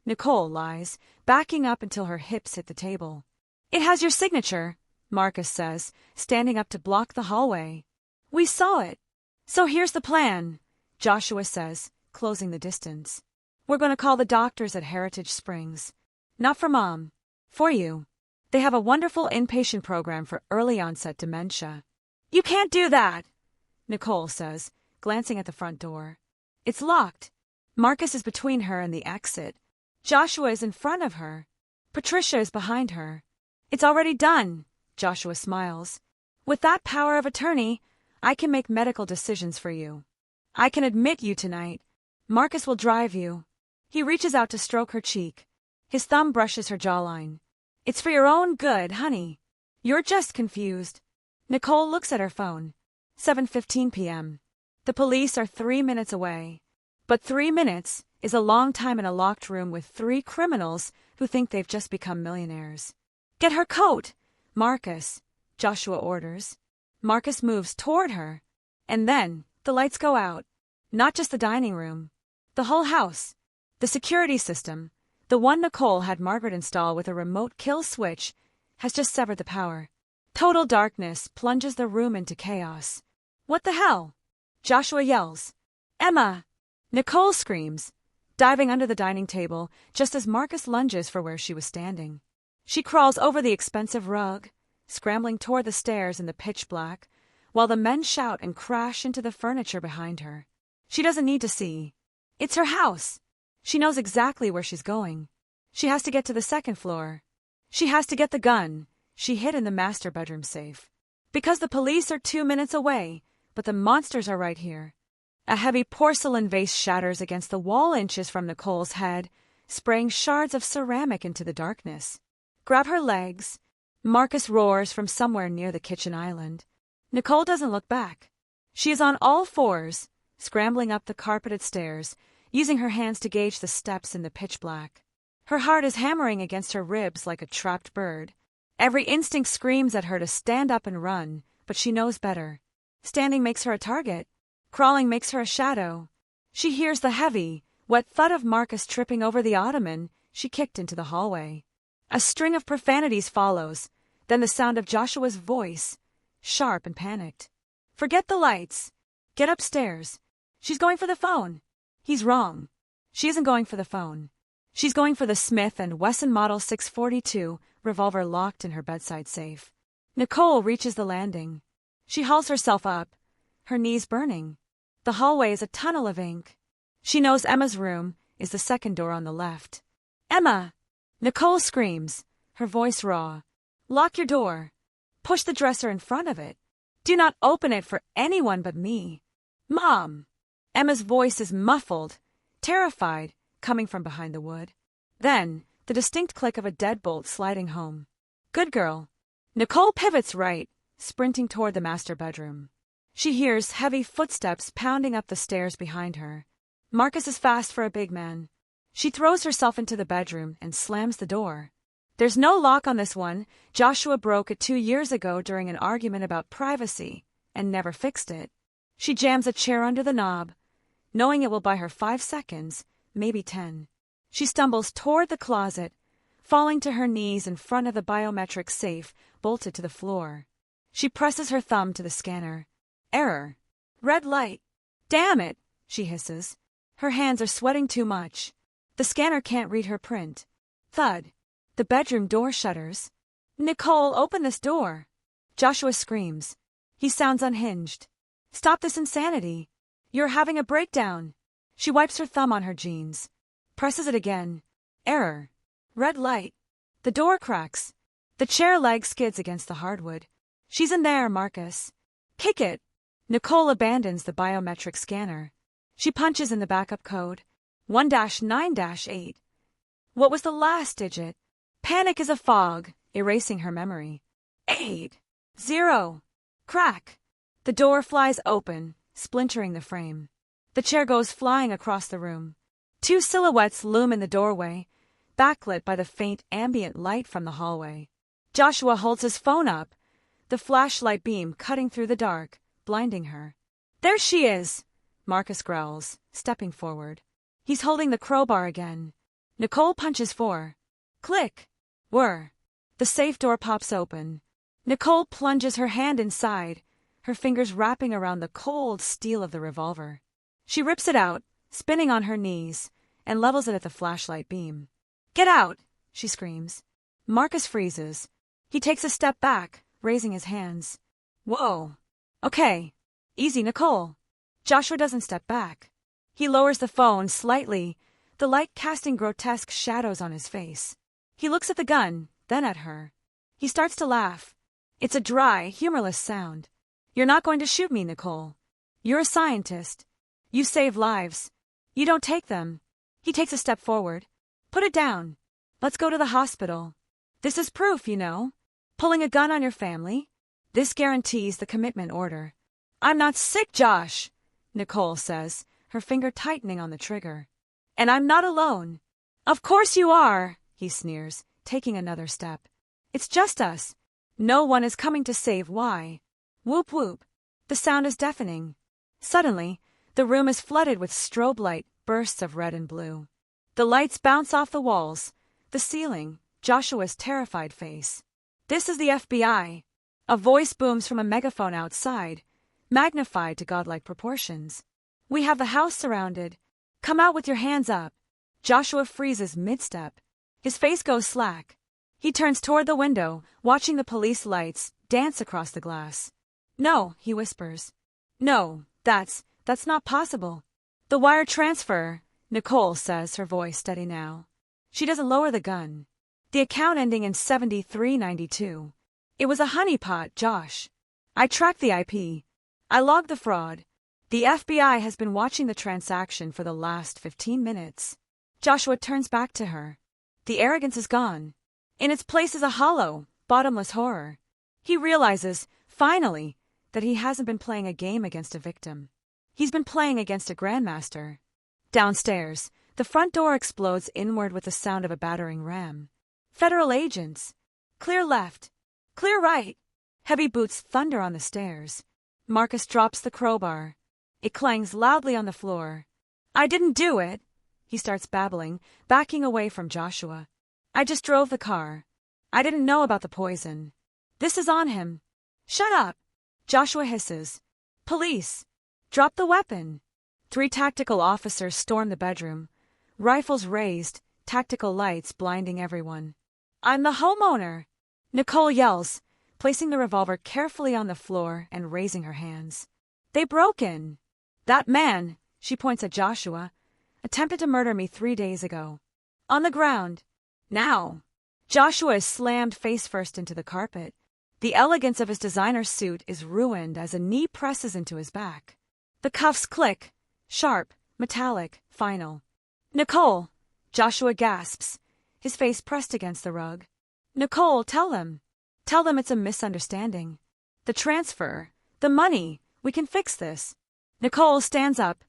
Nicole lies, backing up until her hips hit the table. It has your signature, Marcus says, standing up to block the hallway. We saw it. So here's the plan, Joshua says, closing the distance. We're going to call the doctors at Heritage Springs. Not for Mom. For you. They have a wonderful inpatient program for early onset dementia. You can't do that, Nicole says, glancing at the front door. It's locked. Marcus is between her and the exit. Joshua is in front of her. Patricia is behind her. It's already done, Joshua smiles. With that power of attorney, I can make medical decisions for you. I can admit you tonight. Marcus will drive you. He reaches out to stroke her cheek. His thumb brushes her jawline. It's for your own good, honey. You're just confused. Nicole looks at her phone. 7:15 p.m. The police are 3 minutes away. But 3 minutes is a long time in a locked room with 3 criminals who think they've just become millionaires. Get her coat, Marcus, Joshua orders. Marcus moves toward her. And then the lights go out. Not just the dining room. The whole house. The security system, the one Nicole had Margaret install with a remote kill switch, has just severed the power. Total darkness plunges the room into chaos. What the hell? Joshua yells. Emma! Nicole screams, diving under the dining table just as Marcus lunges for where she was standing. She crawls over the expensive rug, scrambling toward the stairs in the pitch black, while the men shout and crash into the furniture behind her. She doesn't need to see. It's her house. She knows exactly where she's going. She has to get to the second floor. She has to get the gun she hid in the master bedroom safe. Because the police are 2 minutes away, but the monsters are right here. A heavy porcelain vase shatters against the wall inches from Nicole's head, spraying shards of ceramic into the darkness. Grab her legs. Marcus roars from somewhere near the kitchen island. Nicole doesn't look back. She is on all fours, scrambling up the carpeted stairs, using her hands to gauge the steps in the pitch black. Her heart is hammering against her ribs like a trapped bird. Every instinct screams at her to stand up and run, but she knows better. Standing makes her a target. Crawling makes her a shadow. She hears the heavy, wet thud of Marcus tripping over the ottoman she kicked into the hallway. A string of profanities follows, then the sound of Joshua's voice, sharp and panicked. Forget the lights. Get upstairs. She's going for the phone. He's wrong. She isn't going for the phone. She's going for the Smith & Wesson Model 642 revolver locked in her bedside safe. Nicole reaches the landing. She hauls herself up, her knees burning. The hallway is a tunnel of ink. She knows Emma's room is the second door on the left. Emma! Nicole screams, her voice raw. Lock your door. Push the dresser in front of it. Do not open it for anyone but me. Mom! Emma's voice is muffled, terrified, coming from behind the wood. Then, the distinct click of a deadbolt sliding home. Good girl. Nicole pivots right, sprinting toward the master bedroom. She hears heavy footsteps pounding up the stairs behind her. Marcus is fast for a big man. She throws herself into the bedroom and slams the door. There's no lock on this one. Joshua broke it 2 years ago during an argument about privacy and never fixed it. She jams a chair under the knob, knowing it will buy her 5 seconds, maybe 10. She stumbles toward the closet, falling to her knees in front of the biometric safe bolted to the floor. She presses her thumb to the scanner. Error. Red light. Damn it, she hisses. Her hands are sweating too much. The scanner can't read her print. Thud. The bedroom door shutters. Nicole, open this door. Joshua screams. He sounds unhinged. Stop this insanity. You're having a breakdown. She wipes her thumb on her jeans. Presses it again. Error. Red light. The door cracks. The chair leg skids against the hardwood. She's in there, Marcus. Kick it. Nicole abandons the biometric scanner. She punches in the backup code. 1-9-8. What was the last digit? Panic is a fog, erasing her memory. 8. 0. Crack. The door flies open, splintering the frame. The chair goes flying across the room. 2 silhouettes loom in the doorway, backlit by the faint ambient light from the hallway. Joshua holds his phone up, the flashlight beam cutting through the dark, blinding her. There she is, Marcus growls, stepping forward. He's holding the crowbar again. Nicole punches 4. Click. Whir. The safe door pops open. Nicole plunges her hand inside, her fingers wrapping around the cold steel of the revolver. She rips it out, spinning on her knees, and levels it at the flashlight beam. Get out, she screams. Marcus freezes. He takes a step back, raising his hands. Whoa. Okay. Easy, Nicole. Joshua doesn't step back. He lowers the phone slightly, the light casting grotesque shadows on his face. He looks at the gun, then at her. He starts to laugh. It's a dry, humorless sound. You're not going to shoot me, Nicole. You're a scientist. You save lives. You don't take them. He takes a step forward. Put it down. Let's go to the hospital. This is proof, you know. Pulling a gun on your family. This guarantees the commitment order. I'm not sick, Josh, Nicole says, her finger tightening on the trigger. And I'm not alone. Of course you are, he sneers, taking another step. It's just us. No one is coming to save Y. Whoop whoop. The sound is deafening. Suddenly, the room is flooded with strobe light bursts of red and blue. The lights bounce off the walls, the ceiling, Joshua's terrified face. This is the FBI. A voice booms from a megaphone outside, magnified to godlike proportions. We have the house surrounded. Come out with your hands up. Joshua freezes mid-step. His face goes slack. He turns toward the window, watching the police lights dance across the glass. No, he whispers. No, that's not possible. The wire transfer, Nicole says, her voice steady now. She doesn't lower the gun. The account ending in 7392. It was a honeypot, Josh. I tracked the IP. I logged the fraud. The FBI has been watching the transaction for the last 15 minutes. Joshua turns back to her. The arrogance is gone. In its place is a hollow, bottomless horror. He realizes, finally, that he hasn't been playing a game against a victim. He's been playing against a grandmaster. Downstairs, the front door explodes inward with the sound of a battering ram. Federal agents. Clear left. Clear right. Heavy boots thunder on the stairs. Marcus drops the crowbar. It clangs loudly on the floor. I didn't do it, he starts babbling, backing away from Joshua. I just drove the car. I didn't know about the poison. This is on him. Shut up, Joshua hisses. Police. Drop the weapon. 3 tactical officers storm the bedroom, rifles raised, tactical lights blinding everyone. I'm the homeowner, Nicole yells, placing the revolver carefully on the floor and raising her hands. They broke in. That man, she points at Joshua, attempted to murder me 3 days ago. On the ground. Now. Joshua is slammed face first into the carpet. The elegance of his designer suit is ruined as a knee presses into his back. The cuffs click, Sharp, metallic, final. Nicole! Joshua gasps, his face pressed against the rug. Nicole, tell them. Tell them it's a misunderstanding. The transfer, the money, we can fix this. Nicole stands up,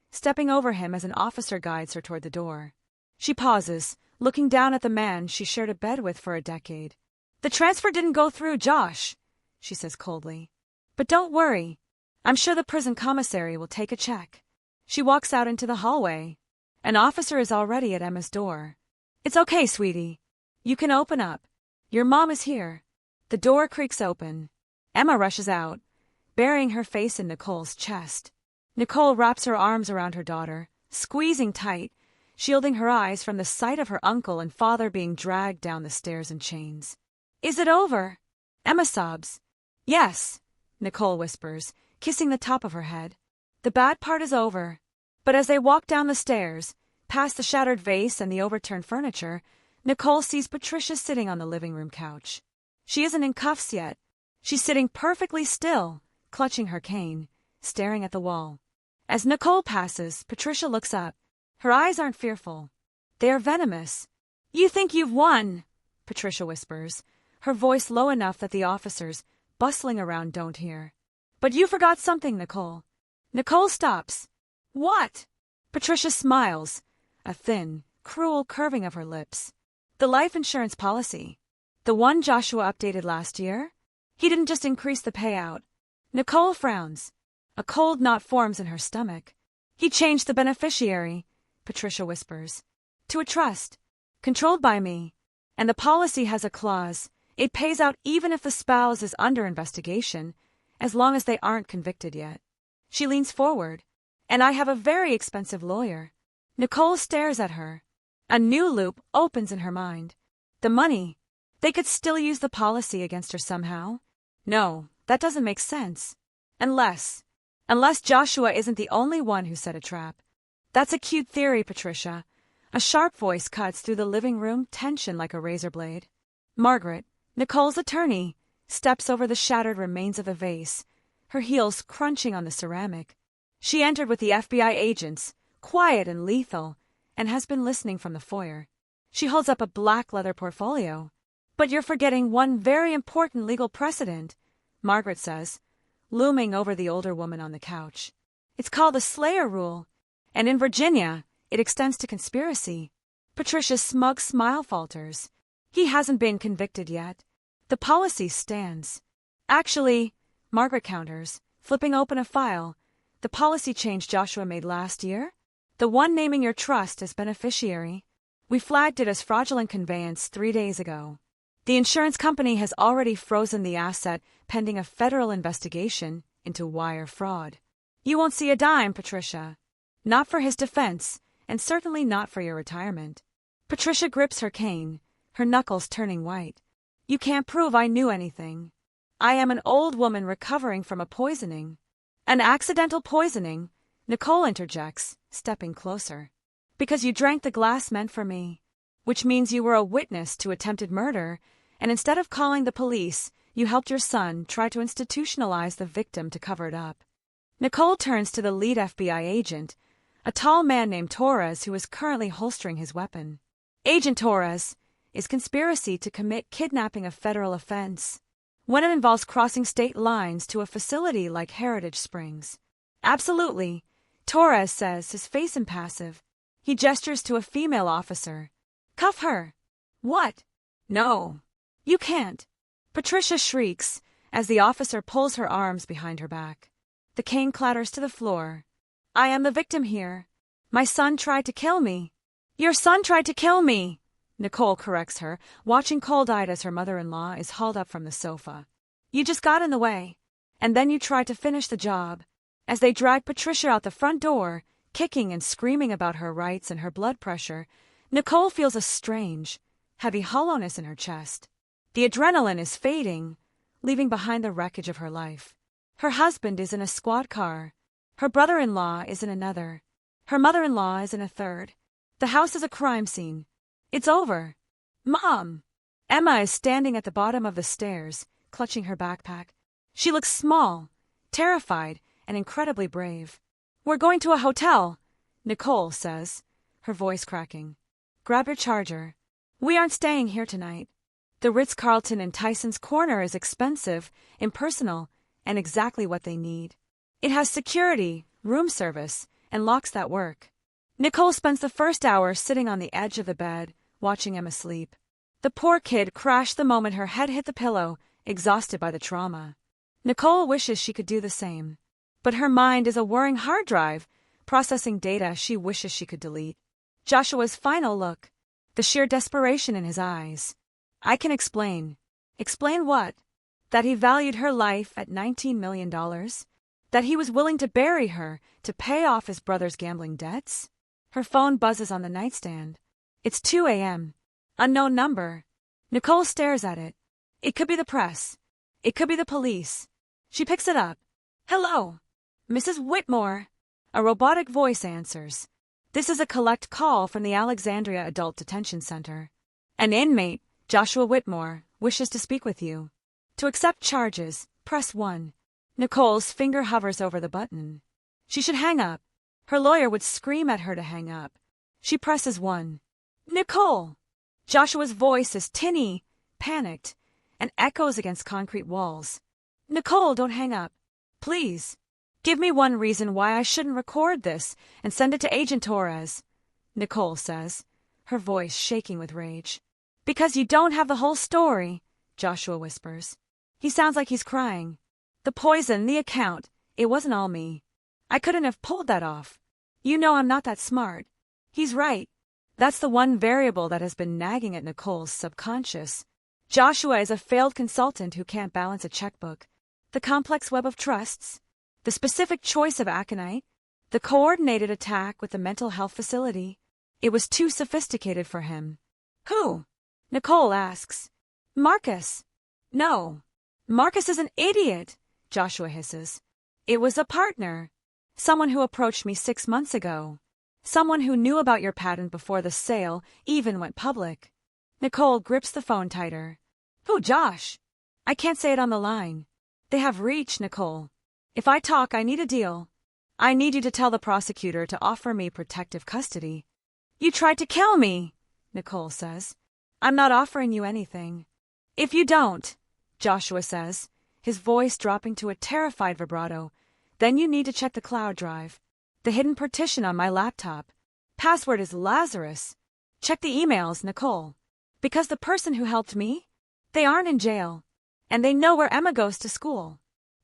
stepping over him as an officer guides her toward the door. She pauses, looking down at the man she shared a bed with for a decade. The transfer didn't go through, Josh, she says coldly. But don't worry. I'm sure the prison commissary will take a check. She walks out into the hallway. An officer is already at Emma's door. It's okay, sweetie. You can open up. Your mom is here. The door creaks open. Emma rushes out, burying her face in Nicole's chest. Nicole wraps her arms around her daughter, squeezing tight, shielding her eyes from the sight of her uncle and father being dragged down the stairs in chains. Is it over? Emma sobs. Yes, Nicole whispers, kissing the top of her head. The bad part is over. But as they walk down the stairs, past the shattered vase and the overturned furniture, Nicole sees Patricia sitting on the living room couch. She isn't in cuffs yet. She's sitting perfectly still, clutching her cane, staring at the wall. As Nicole passes, Patricia looks up. Her eyes aren't fearful. They are venomous. You think you've won, Patricia whispers, her voice low enough that the officers, bustling around, don't hear. But you forgot something, Nicole. Nicole stops. What? Patricia smiles, a thin, cruel curving of her lips. The life insurance policy. The one Joshua updated last year? He didn't just increase the payout. Nicole frowns. A cold knot forms in her stomach. He changed the beneficiary, Patricia whispers, to a trust, controlled by me. And the policy has a clause. It pays out even if the spouse is under investigation, as long as they aren't convicted yet. She leans forward. And I have a very expensive lawyer. Nicole stares at her. A new loop opens in her mind. The money. They could still use the policy against her somehow. No, that doesn't make sense. Unless Joshua isn't the only one who set a trap. That's a cute theory, Patricia. A sharp voice cuts through the living room, tension like a razor blade. Margaret, Nicole's attorney, steps over the shattered remains of the vase, her heels crunching on the ceramic. She entered with the FBI agents, quiet and lethal, and has been listening from the foyer. She holds up a black leather portfolio. But you're forgetting one very important legal precedent, Margaret says, looming over the older woman on the couch. It's called the Slayer Rule, and in Virginia, it extends to conspiracy. Patricia's smug smile falters. He hasn't been convicted yet. The policy stands. Actually, Margaret counters, flipping open a file, the policy change Joshua made last year? The one naming your trust as beneficiary. We flagged it as fraudulent conveyance 3 days ago. The insurance company has already frozen the asset pending a federal investigation into wire fraud. You won't see a dime, Patricia. Not for his defense, and certainly not for your retirement. Patricia grips her cane, her knuckles turning white. You can't prove I knew anything. I am an old woman recovering from a poisoning. An accidental poisoning, Nicole interjects, stepping closer. Because you drank the glass meant for me, which means you were a witness to attempted murder, and instead of calling the police, you helped your son try to institutionalize the victim to cover it up. Nicole turns to the lead FBI agent, a tall man named Torres who is currently holstering his weapon. Agent Torres, is conspiracy to commit kidnapping a federal offense when it involves crossing state lines to a facility like Heritage Springs? Absolutely, Torres says, his face impassive. He gestures to a female officer. Cuff her. What? No. You can't. Patricia shrieks as the officer pulls her arms behind her back. The cane clatters to the floor. I am the victim here. My son tried to kill me. Your son tried to kill me, Nicole corrects her, watching cold-eyed as her mother-in-law is hauled up from the sofa. You just got in the way, and then you tried to finish the job. As they drag Patricia out the front door, kicking and screaming about her rights and her blood pressure, Nicole feels a strange, heavy hollowness in her chest. The adrenaline is fading, leaving behind the wreckage of her life. Her husband is in a squad car. Her brother-in-law is in another. Her mother-in-law is in a third. The house is a crime scene. It's over. Mom! Emma is standing at the bottom of the stairs, clutching her backpack. She looks small, terrified, and incredibly brave. We're going to a hotel, Nicole says, her voice cracking. Grab your charger. We aren't staying here tonight. The Ritz-Carlton in Tyson's Corner is expensive, impersonal, and exactly what they need. It has security, room service, and locks that work. Nicole spends the first hour sitting on the edge of the bed, watching Emma sleep. The poor kid crashed the moment her head hit the pillow, exhausted by the trauma. Nicole wishes she could do the same. But her mind is a whirring hard drive, processing data she wishes she could delete. Joshua's final look. The sheer desperation in his eyes. I can explain. Explain what? That he valued her life at $19 million? That he was willing to bury her to pay off his brother's gambling debts? Her phone buzzes on the nightstand. It's 2 a.m. Unknown number. Nicole stares at it. It could be the press. It could be the police. She picks it up. Hello. Mrs. Whitmore. A robotic voice answers. This is a collect call from the Alexandria Adult Detention Center. An inmate, Joshua Whitmore, wishes to speak with you. To accept charges, press 1. Nicole's finger hovers over the button. She should hang up. Her lawyer would scream at her to hang up. She presses 1. Nicole! Joshua's voice is tinny, panicked, and echoes against concrete walls. Nicole, don't hang up. Please. Give me one reason why I shouldn't record this and send it to Agent Torres, Nicole says, her voice shaking with rage. Because you don't have the whole story, Joshua whispers. He sounds like he's crying. The poison, the account, it wasn't all me. I couldn't have pulled that off. You know I'm not that smart. He's right. That's the one variable that has been nagging at Nicole's subconscious. Joshua is a failed consultant who can't balance a checkbook. The complex web of trusts, the specific choice of aconite, the coordinated attack with the mental health facility. It was too sophisticated for him. Who? Nicole asks. Marcus. No. Marcus is an idiot, Joshua hisses. It was a partner. Someone who approached me 6 months ago. Someone who knew about your patent before the sale even went public. Nicole grips the phone tighter. Who, Josh? I can't say it on the line. They have reach, Nicole. If I talk, I need a deal. I need you to tell the prosecutor to offer me protective custody. You tried to kill me, Nicole says. I'm not offering you anything. If you don't, Joshua says, his voice dropping to a terrified vibrato, then you need to check the cloud drive. The hidden partition on my laptop. Password is Lazarus. Check the emails, Nicole. Because the person who helped me, they aren't in jail. And they know where Emma goes to school.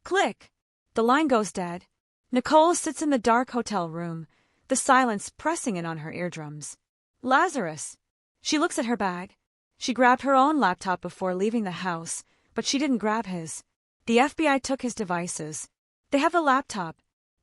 Click. The line goes dead. Nicole sits in the dark hotel room, the silence pressing in on her eardrums. Lazarus. She looks at her bag. She grabbed her own laptop before leaving the house, but she didn't grab his. The FBI took his devices. They have the laptop.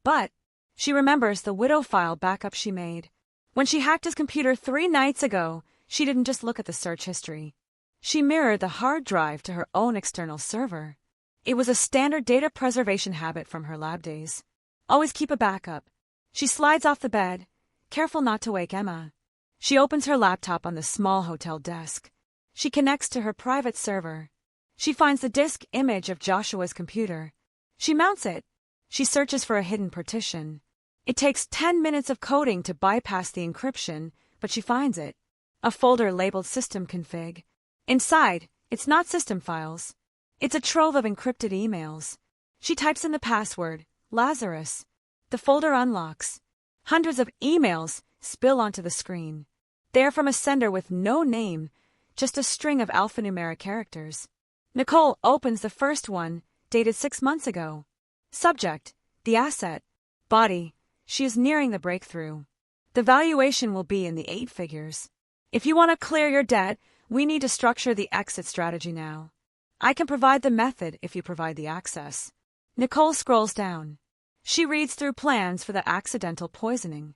But she remembers the widow file backup she made. When she hacked his computer 3 nights ago, she didn't just look at the search history. She mirrored the hard drive to her own external server. It was a standard data preservation habit from her lab days. Always keep a backup. She slides off the bed, careful not to wake Emma. She opens her laptop on the small hotel desk. She connects to her private server. She finds the disk image of Joshua's computer. She mounts it. She searches for a hidden partition. It takes 10 minutes of coding to bypass the encryption, but she finds it. A folder labeled System Config. Inside, it's not system files. It's a trove of encrypted emails. She types in the password, Lazarus. The folder unlocks. Hundreds of emails spill onto the screen. They are from a sender with no name, just a string of alphanumeric characters. Nicole opens the first one, dated 6 months ago. Subject, the asset. Body, she is nearing the breakthrough. The valuation will be in the 8 figures. If you want to clear your debt, we need to structure the exit strategy now. I can provide the method if you provide the access. Nicole scrolls down. She reads through plans for the accidental poisoning.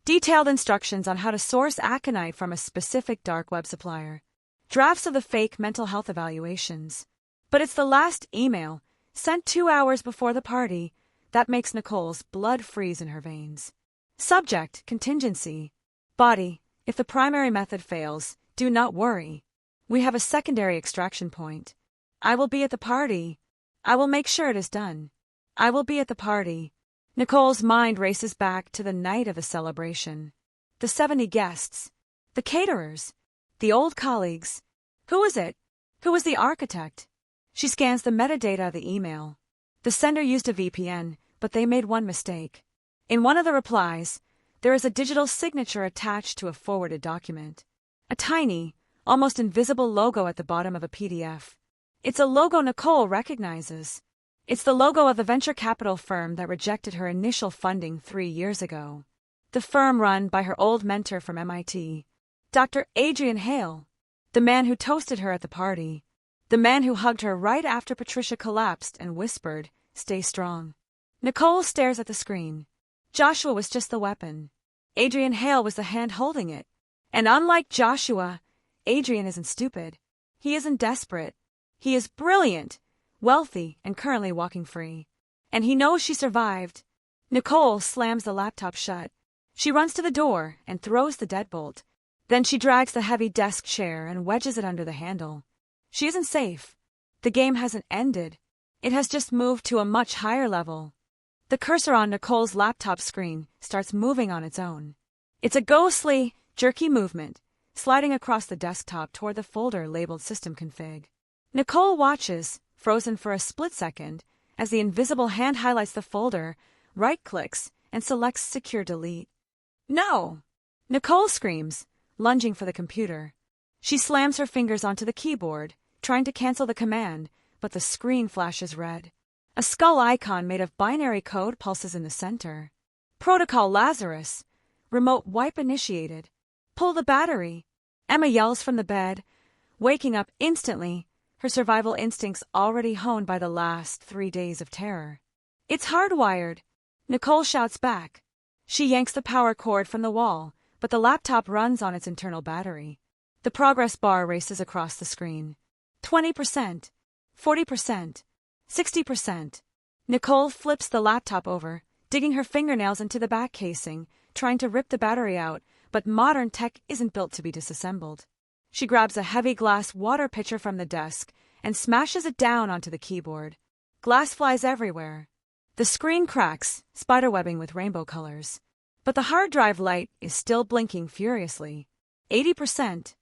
Detailed instructions on how to source aconite from a specific dark web supplier. Drafts of the fake mental health evaluations. But it's the last email, sent 2 hours before the party, that makes Nicole's blood freeze in her veins. Subject, contingency. Body, if the primary method fails, do not worry. We have a secondary extraction point. I will be at the party. I will make sure it is done. I will be at the party. Nicole's mind races back to the night of the celebration. The 70 guests. The caterers. The old colleagues. Who was it? Who was the architect? She scans the metadata of the email. The sender used a VPN, but they made one mistake. In one of the replies, there is a digital signature attached to a forwarded document. A tiny, almost invisible logo at the bottom of a PDF. It's a logo Nicole recognizes. It's the logo of the venture capital firm that rejected her initial funding 3 years ago. The firm run by her old mentor from MIT, Dr. Adrian Hale, the man who toasted her at the party, the man who hugged her right after Patricia collapsed and whispered, "Stay strong." Nicole stares at the screen. Joshua was just the weapon. Adrian Hale was the hand holding it. And unlike Joshua, Adrian isn't stupid. He isn't desperate. He is brilliant, wealthy, and currently walking free. And he knows she survived. Nicole slams the laptop shut. She runs to the door and throws the deadbolt. Then she drags the heavy desk chair and wedges it under the handle. She isn't safe. The game hasn't ended. It has just moved to a much higher level. The cursor on Nicole's laptop screen starts moving on its own. It's a ghostly, jerky movement, sliding across the desktop toward the folder labeled System Config. Nicole watches, frozen for a split second, as the invisible hand highlights the folder, right-clicks, and selects Secure Delete. No! Nicole screams, lunging for the computer. She slams her fingers onto the keyboard, trying to cancel the command, but the screen flashes red. A skull icon made of binary code pulses in the center. Protocol Lazarus. Remote wipe initiated. Pull the battery. Emma yells from the bed, waking up instantly, her survival instincts already honed by the last 3 days of terror. It's hardwired. Nicole shouts back. She yanks the power cord from the wall, but the laptop runs on its internal battery. The progress bar races across the screen. 20%, 40%, 60%. Nicole flips the laptop over, digging her fingernails into the back casing, trying to rip the battery out, but modern tech isn't built to be disassembled. She grabs a heavy glass water pitcher from the desk and smashes it down onto the keyboard. Glass flies everywhere. The screen cracks, spiderwebbing with rainbow colors. But the hard drive light is still blinking furiously. 80%,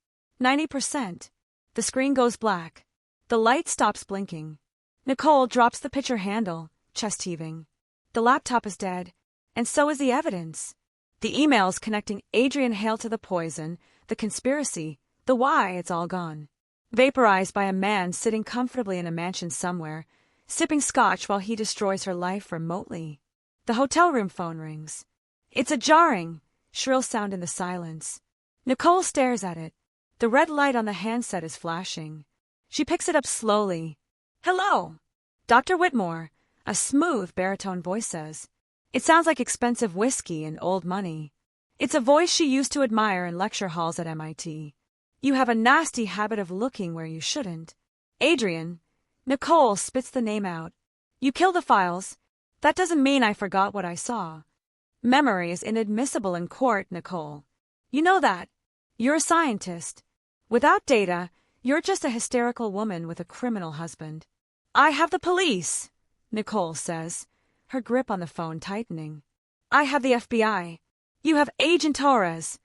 90%. The screen goes black. The light stops blinking. Nicole drops the pitcher handle, chest heaving. The laptop is dead, and so is the evidence. The emails connecting Adrian Hale to the poison, the conspiracy, the why, it's all gone. Vaporized by a man sitting comfortably in a mansion somewhere, sipping scotch while he destroys her life remotely. The hotel room phone rings. It's a jarring, shrill sound in the silence. Nicole stares at it. The red light on the handset is flashing. She picks it up slowly. "Hello, Dr. Whitmore," a smooth baritone voice says. It sounds like expensive whiskey and old money. It's a voice she used to admire in lecture halls at MIT. "You have a nasty habit of looking where you shouldn't." "Adrian." Nicole spits the name out. "You killed the files. That doesn't mean I forgot what I saw." Memory is inadmissible in court, Nicole. You know that. You're a scientist. Without data, you're just a hysterical woman with a criminal husband. "I have the police," Nicole says, her grip on the phone tightening. "I have the FBI. You have Agent Torres."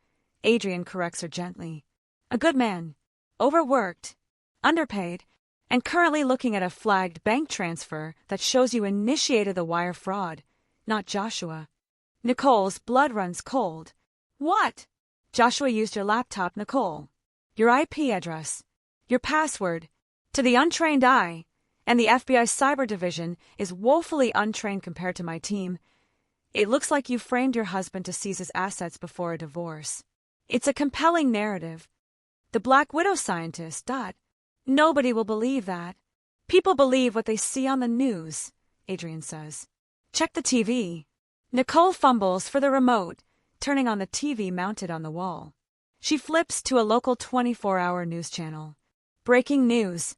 Adrian corrects her gently. "A good man. Overworked. Underpaid. And currently looking at a flagged bank transfer that shows you initiated the wire fraud, not Joshua." Nicole's blood runs cold. "What?" "Joshua used your laptop, Nicole. Your IP address. Your password. To the untrained eye, and the FBI Cyber Division is woefully untrained compared to my team, it looks like you framed your husband to seize his assets before a divorce. It's a compelling narrative. The Black Widow scientist, Dot. Nobody will believe that. People believe what they see on the news," Adrian says. "Check the TV." Nicole fumbles for the remote, turning on the TV mounted on the wall. She flips to a local 24-hour news channel. Breaking news.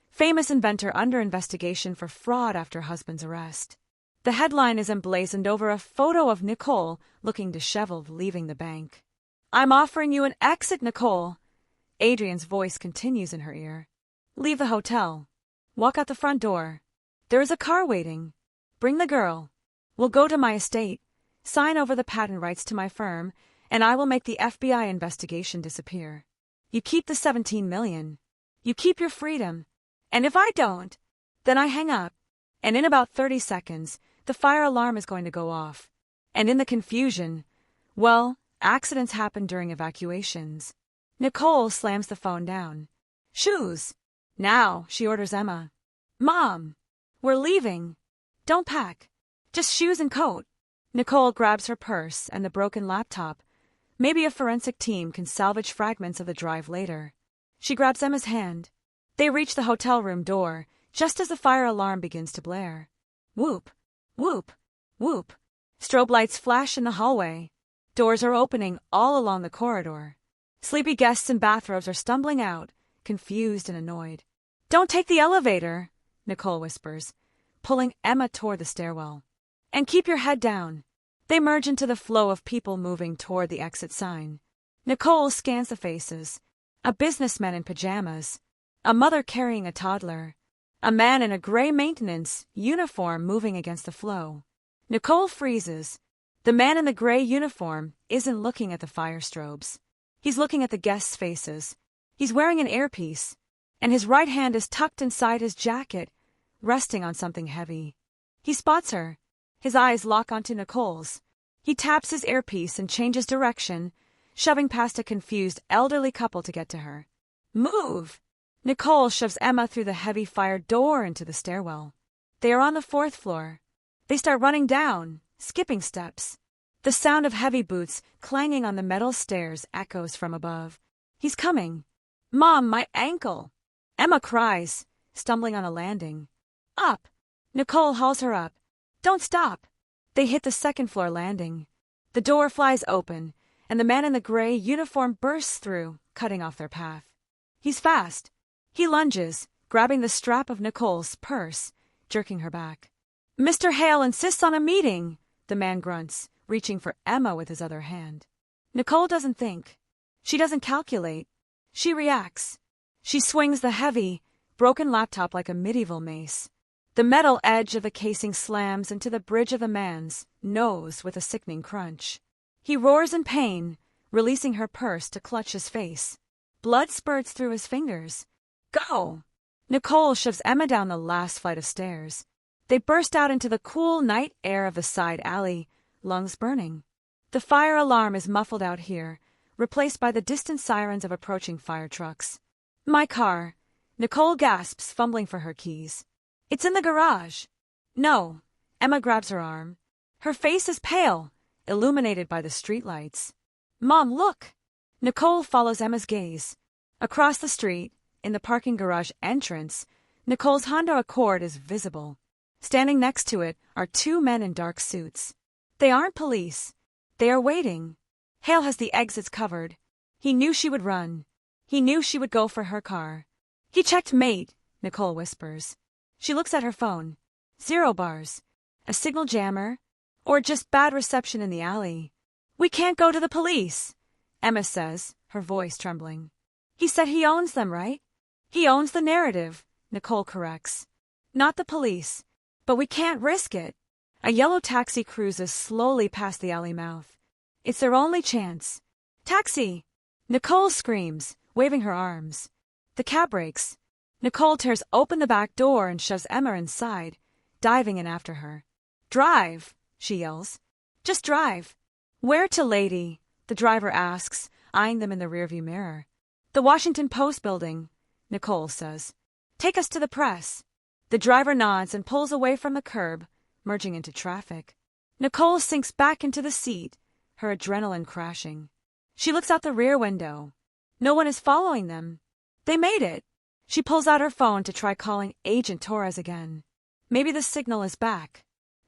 Famous inventor under investigation for fraud after husband's arrest. The headline is emblazoned over a photo of Nicole looking disheveled leaving the bank. "I'm offering you an exit, Nicole." Adrian's voice continues in her ear. "Leave the hotel. Walk out the front door. There is a car waiting. Bring the girl. We'll go to my estate, sign over the patent rights to my firm, and I will make the FBI investigation disappear. You keep the 17 million. You keep your freedom. And if I don't, then I hang up. And in about 30 seconds, the fire alarm is going to go off. And in the confusion, well, accidents happen during evacuations. Nicole slams the phone down. Shoes. Now, she orders Emma. Mom, we're leaving. Don't pack. Just shoes and coat. Nicole grabs her purse and the broken laptop. Maybe a forensic team can salvage fragments of the drive later. She grabs Emma's hand. They reach the hotel room door, just as the fire alarm begins to blare. Whoop, whoop, whoop. Strobe lights flash in the hallway. Doors are opening all along the corridor. Sleepy guests in bathrobes are stumbling out, confused and annoyed. Don't take the elevator, Nicole whispers, pulling Emma toward the stairwell. And keep your head down. They merge into the flow of people moving toward the exit sign. Nicole scans the faces. A businessman in pajamas. A mother carrying a toddler. A man in a gray maintenance uniform moving against the flow. Nicole freezes. The man in the gray uniform isn't looking at the fire strobes. He's looking at the guests' faces. He's wearing an earpiece, and his right hand is tucked inside his jacket, resting on something heavy. He spots her. His eyes lock onto Nicole's. He taps his earpiece and changes direction, shoving past a confused elderly couple to get to her. Move! Nicole shoves Emma through the heavy fire door into the stairwell. They are on the 4th floor. They start running down, skipping steps. The sound of heavy boots clanging on the metal stairs echoes from above. He's coming. Mom, my ankle! Emma cries, stumbling on a landing. Up! Nicole hauls her up. Don't stop! They hit the 2nd floor landing. The door flies open, and the man in the gray uniform bursts through, cutting off their path. He's fast. He lunges, grabbing the strap of Nicole's purse, jerking her back. Mr. Hale insists on a meeting, the man grunts, reaching for Emma with his other hand. Nicole doesn't think. She doesn't calculate. She reacts. She swings the heavy, broken laptop like a medieval mace. The metal edge of the casing slams into the bridge of the man's nose with a sickening crunch. He roars in pain, releasing her purse to clutch his face. Blood spurts through his fingers. Go! Nicole shoves Emma down the last flight of stairs. They burst out into the cool night air of the side alley, lungs burning. The fire alarm is muffled out here, replaced by the distant sirens of approaching fire trucks. My car. Nicole gasps, fumbling for her keys. It's in the garage. No. Emma grabs her arm. Her face is pale, illuminated by the streetlights. Mom, look! Nicole follows Emma's gaze. Across the street, in the parking garage entrance, Nicole's Honda Accord is visible. Standing next to it are 2 men in dark suits. They aren't police. They are waiting. Hale has the exits covered. He knew she would run. He knew she would go for her car. He checked mate, Nicole whispers. She looks at her phone. 0 bars. A signal jammer? Or just bad reception in the alley? We can't go to the police, Emma says, her voice trembling. He said he owns them, right? He owns the narrative, Nicole corrects. Not the police. But we can't risk it. A yellow taxi cruises slowly past the alley mouth. It's their only chance. Taxi! Nicole screams, waving her arms. The cab brakes. Nicole tears open the back door and shoves Emma inside, diving in after her. Drive, she yells. Just drive. Where to, lady? The driver asks, eyeing them in the rearview mirror. The Washington Post building, Nicole says. Take us to the press. The driver nods and pulls away from the curb, merging into traffic. Nicole sinks back into the seat, her adrenaline crashing. She looks out the rear window. No one is following them. They made it. She pulls out her phone to try calling Agent Torres again. Maybe the signal is back.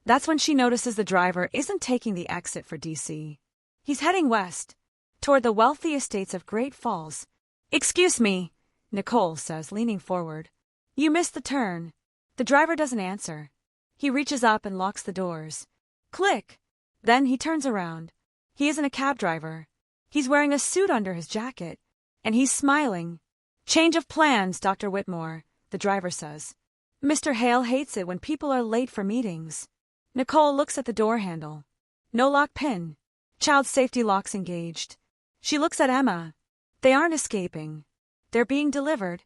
That's when she notices the driver isn't taking the exit for D.C. He's heading west, toward the wealthy estates of Great Falls. Excuse me, Nicole says, leaning forward. You missed the turn. The driver doesn't answer. He reaches up and locks the doors. Click! Then he turns around. He isn't a cab driver. He's wearing a suit under his jacket. And he's smiling. Change of plans, Dr. Whitmore, the driver says. Mr. Hale hates it when people are late for meetings. Nicole looks at the door handle. No lock pin. Child safety locks engaged. She looks at Emma. They aren't escaping. They're being delivered.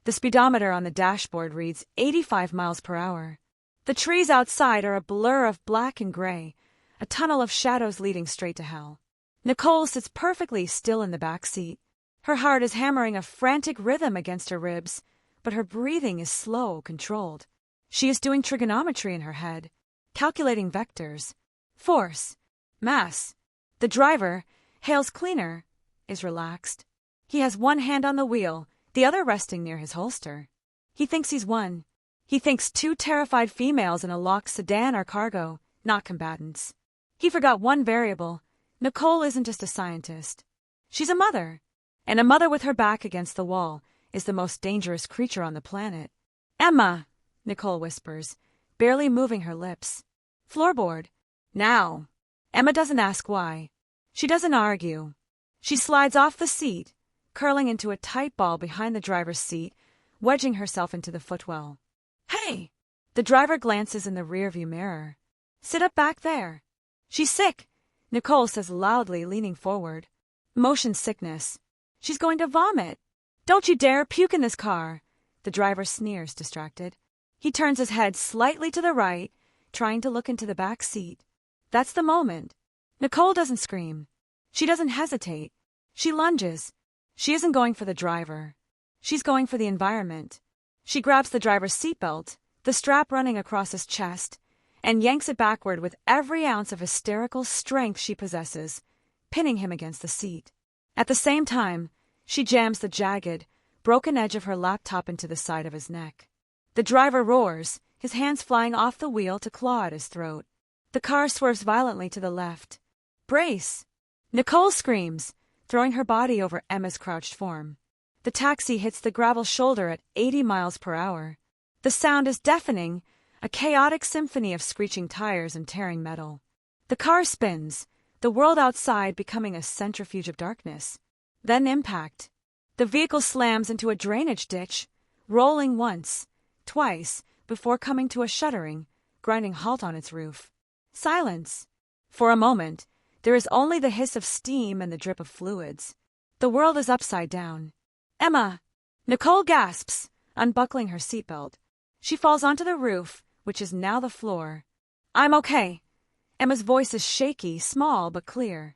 The speedometer on the dashboard reads 85 miles per hour. The trees outside are a blur of black and gray, a tunnel of shadows leading straight to hell. Nicole sits perfectly still in the back seat. Her heart is hammering a frantic rhythm against her ribs, but her breathing is slow, controlled. She is doing trigonometry in her head, calculating vectors, force, mass. The driver, Hale's cleaner, is relaxed. He has one hand on the wheel, the other resting near his holster. He thinks he's won. He thinks two terrified females in a locked sedan are cargo, not combatants. He forgot one variable. Nicole isn't just a scientist. She's a mother. And a mother with her back against the wall is the most dangerous creature on the planet. Emma, Nicole whispers, barely moving her lips. Floorboard. Now. Emma doesn't ask why. She doesn't argue. She slides off the seat, curling into a tight ball behind the driver's seat, wedging herself into the footwell. Hey! The driver glances in the rearview mirror. Sit up back there. She's sick, Nicole says loudly, leaning forward. Motion sickness. She's going to vomit. Don't you dare puke in this car. The driver sneers, distracted. He turns his head slightly to the right, trying to look into the back seat. That's the moment. Nicole doesn't scream. She doesn't hesitate. She lunges. She isn't going for the driver. She's going for the environment. She grabs the driver's seatbelt, the strap running across his chest, and yanks it backward with every ounce of hysterical strength she possesses, pinning him against the seat. At the same time, she jams the jagged, broken edge of her laptop into the side of his neck. The driver roars, his hands flying off the wheel to claw at his throat. The car swerves violently to the left. Brace! Nicole screams, throwing her body over Emma's crouched form. The taxi hits the gravel shoulder at 80 miles per hour. The sound is deafening, a chaotic symphony of screeching tires and tearing metal. The car spins, the world outside becoming a centrifuge of darkness. Then impact. The vehicle slams into a drainage ditch, rolling once, twice, before coming to a shuddering, grinding halt on its roof. Silence. For a moment, there is only the hiss of steam and the drip of fluids. The world is upside down. Emma! Nicole gasps, unbuckling her seatbelt. She falls onto the roof, which is now the floor. I'm okay. Emma's voice is shaky, small, but clear.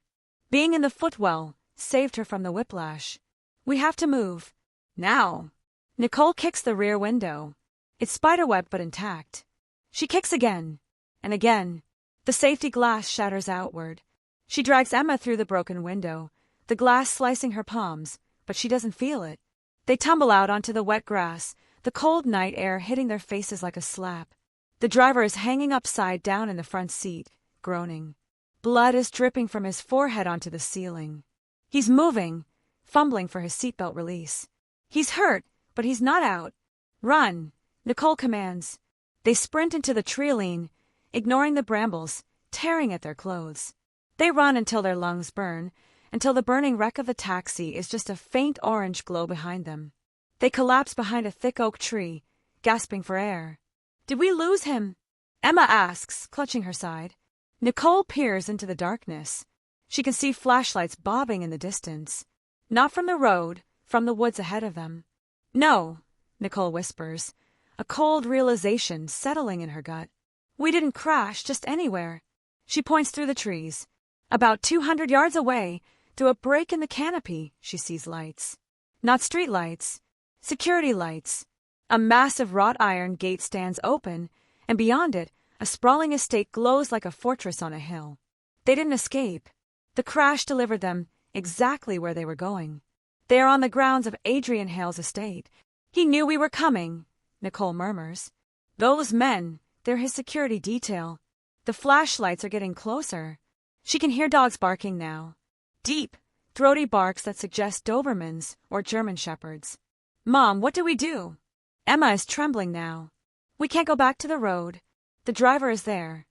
Being in the footwell saved her from the whiplash. We have to move. Now. Nicole kicks the rear window. It's spiderweb but intact. She kicks again. And again. The safety glass shatters outward. She drags Emma through the broken window, the glass slicing her palms, but she doesn't feel it. They tumble out onto the wet grass, the cold night air hitting their faces like a slap. The driver is hanging upside down in the front seat, groaning. Blood is dripping from his forehead onto the ceiling. He's moving, fumbling for his seatbelt release. He's hurt, but he's not out. Run, Nicole commands. They sprint into the treeline, ignoring the brambles, tearing at their clothes. They run until their lungs burn, until the burning wreck of the taxi is just a faint orange glow behind them. They collapse behind a thick oak tree, gasping for air. Did we lose him? Emma asks, clutching her side. Nicole peers into the darkness. She can see flashlights bobbing in the distance. Not from the road, from the woods ahead of them. No, Nicole whispers, a cold realization settling in her gut. We didn't crash just anywhere. She points through the trees. About 200 yards away, through a break in the canopy, she sees lights. Not street lights. Security lights. A massive wrought iron gate stands open, and beyond it, a sprawling estate glows like a fortress on a hill. They didn't escape. The crash delivered them exactly where they were going. They are on the grounds of Adrian Hale's estate. He knew we were coming, Nicole murmurs. Those men, they're his security detail. The flashlights are getting closer. She can hear dogs barking now. Deep, throaty barks that suggest Dobermans or German Shepherds. Mom, what do we do? Emma is trembling now. We can't go back to the road. The driver is there.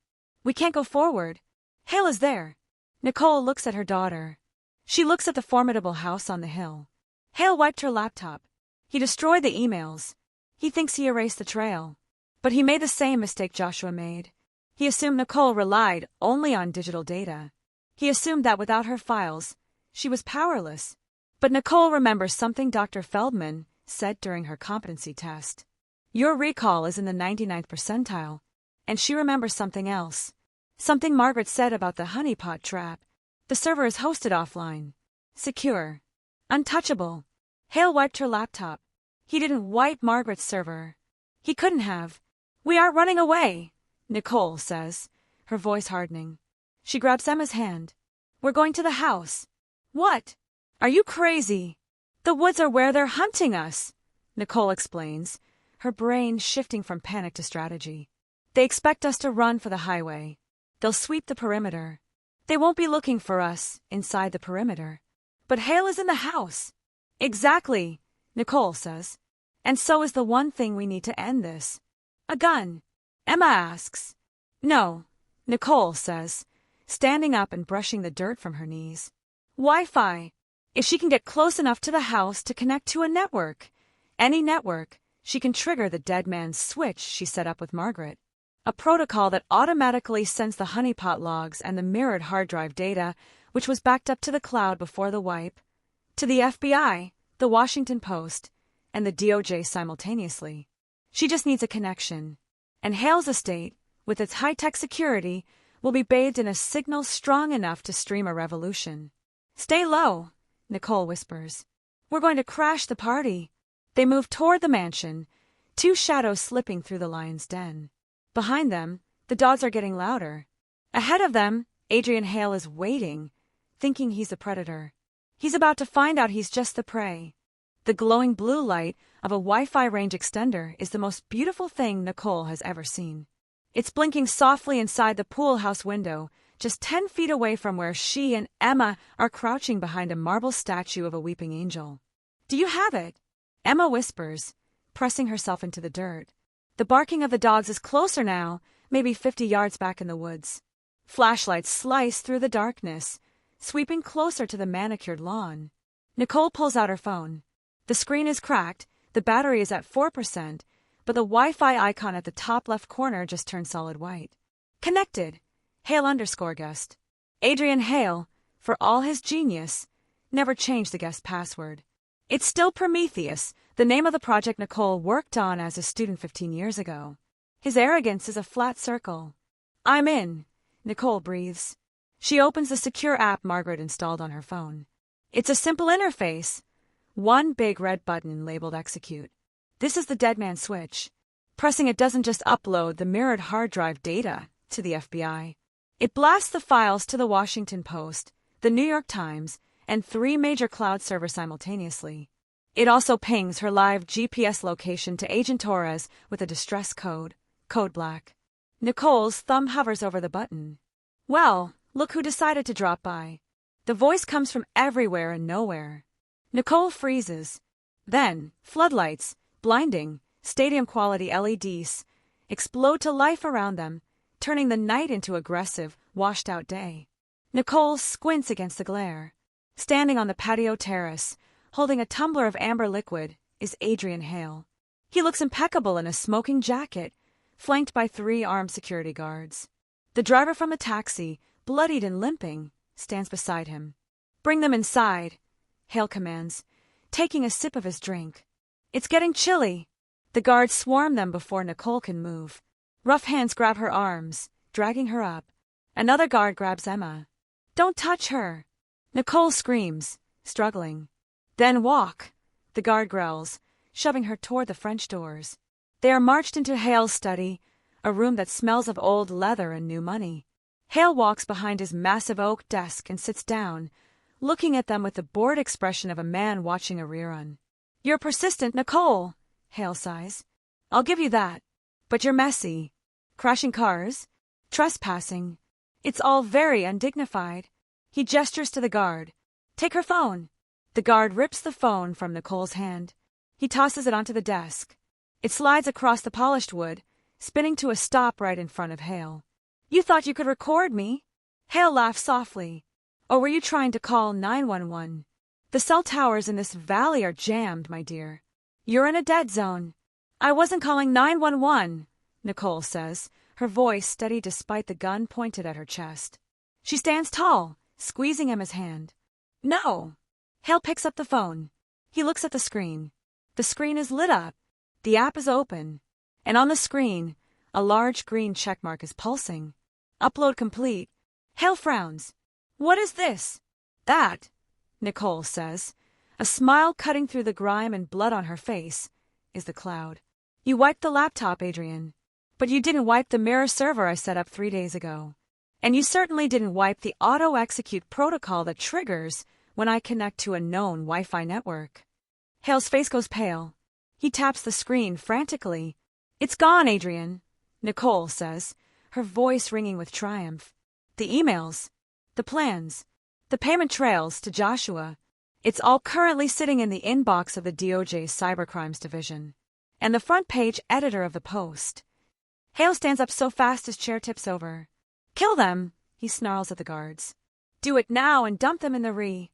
We can't go forward. Hale is there. Nicole looks at her daughter. She looks at the formidable house on the hill. Hale wiped her laptop. He destroyed the emails. He thinks he erased the trail. But he made the same mistake Joshua made. He assumed Nicole relied only on digital data. He assumed that without her files, she was powerless. But Nicole remembers something Dr. Feldman said during her competency test. Your recall is in the 99th percentile. And she remembers something else. Something Margaret said about the honeypot trap. The server is hosted offline. Secure. Untouchable. Hale wiped her laptop. He didn't wipe Margaret's server. He couldn't have. We aren't running away, Nicole says, her voice hardening. She grabs Emma's hand. We're going to the house. What? Are you crazy? The woods are where they're hunting us, Nicole explains, her brain shifting from panic to strategy. They expect us to run for the highway. They'll sweep the perimeter. They won't be looking for us inside the perimeter. But Hale is in the house. Exactly, Nicole says. And so is the one thing we need to end this. A gun, Emma asks. No, Nicole says, standing up and brushing the dirt from her knees. Wi-Fi. If she can get close enough to the house to connect to a network, any network, she can trigger the dead man's switch she set up with Margaret. A protocol that automatically sends the honeypot logs and the mirrored hard drive data, which was backed up to the cloud before the wipe, to the FBI, the Washington Post, and the DOJ simultaneously. She just needs a connection. And Hale's estate, with its high-tech security, will be bathed in a signal strong enough to stream a revolution. Stay low, Nicole whispers. We're going to crash the party. They move toward the mansion, two shadows slipping through the lion's den. Behind them, the dogs are getting louder. Ahead of them, Adrian Hale is waiting, thinking he's the predator. He's about to find out he's just the prey. The glowing blue light of a Wi-Fi range extender is the most beautiful thing Nicole has ever seen. It's blinking softly inside the pool house window, just 10 feet away from where she and Emma are crouching behind a marble statue of a weeping angel. Do you have it? Emma whispers, pressing herself into the dirt. The barking of the dogs is closer now, maybe 50 yards back in the woods. Flashlights slice through the darkness, sweeping closer to the manicured lawn. Nicole pulls out her phone. The screen is cracked, the battery is at 4%, but the Wi-Fi icon at the top left corner just turned solid white. Connected. Hale_guest. Adrian Hale, for all his genius, never changed the guest password. It's still Prometheus, the name of the project Nicole worked on as a student 15 years ago. His arrogance is a flat circle. I'm in, Nicole breathes. She opens the secure app Margaret installed on her phone. It's a simple interface. One big red button labeled execute. This is the dead man switch. Pressing it doesn't just upload the mirrored hard drive data to the FBI. It blasts the files to the Washington Post, the New York Times, and 3 major cloud servers simultaneously. It also pings her live GPS location to Agent Torres with a distress code, code black. Nicole's thumb hovers over the button. Well, look who decided to drop by. The voice comes from everywhere and nowhere. Nicole freezes. Then, floodlights, blinding, stadium-quality LEDs, explode to life around them, turning the night into aggressive, washed-out day. Nicole squints against the glare. Standing on the patio terrace, holding a tumbler of amber liquid, is Adrian Hale. He looks impeccable in a smoking jacket, flanked by 3 armed security guards. The driver from the taxi, bloodied and limping, stands beside him. Bring them inside, Hale commands, taking a sip of his drink. It's getting chilly. The guards swarm them before Nicole can move. Rough hands grab her arms, dragging her up. Another guard grabs Emma. Don't touch her. Nicole screams, struggling. Then walk, the guard growls, shoving her toward the French doors. They are marched into Hale's study, a room that smells of old leather and new money. Hale walks behind his massive oak desk and sits down, looking at them with the bored expression of a man watching a rerun. You're persistent, Nicole, Hale sighs. I'll give you that. But you're messy. Crashing cars, trespassing. It's all very undignified. He gestures to the guard. Take her phone. The guard rips the phone from Nicole's hand. He tosses it onto the desk. It slides across the polished wood, spinning to a stop right in front of Hale. You thought you could record me? Hale laughs softly. Or were you trying to call 911? The cell towers in this valley are jammed, my dear. You're in a dead zone. I wasn't calling 911, Nicole says, her voice steady despite the gun pointed at her chest. She stands tall, squeezing Emma's hand. No. Hale picks up the phone. He looks at the screen. The screen is lit up. The app is open. And on the screen, a large green checkmark is pulsing. Upload complete. Hale frowns. What is this? That, Nicole says, a smile cutting through the grime and blood on her face, is the cloud. You wiped the laptop, Adrian. But you didn't wipe the mirror server I set up 3 days ago. And you certainly didn't wipe the auto-execute protocol that triggers when I connect to a known Wi-Fi network. Hale's face goes pale. He taps the screen frantically. It's gone, Adrian, Nicole says, her voice ringing with triumph. The emails, the plans, the payment trails to Joshua. It's all currently sitting in the inbox of the DOJ's Cybercrimes Division. And the front page editor of the Post. Hale stands up so fast his chair tips over. Kill them, he snarls at the guards. Do it now and dump them in the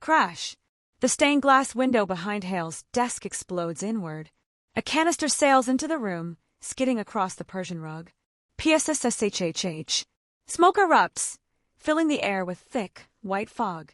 Crash. The stained glass window behind Hale's desk explodes inward. A canister sails into the room, skidding across the Persian rug. PSSSHHH. Smoke erupts, filling the air with thick, white fog.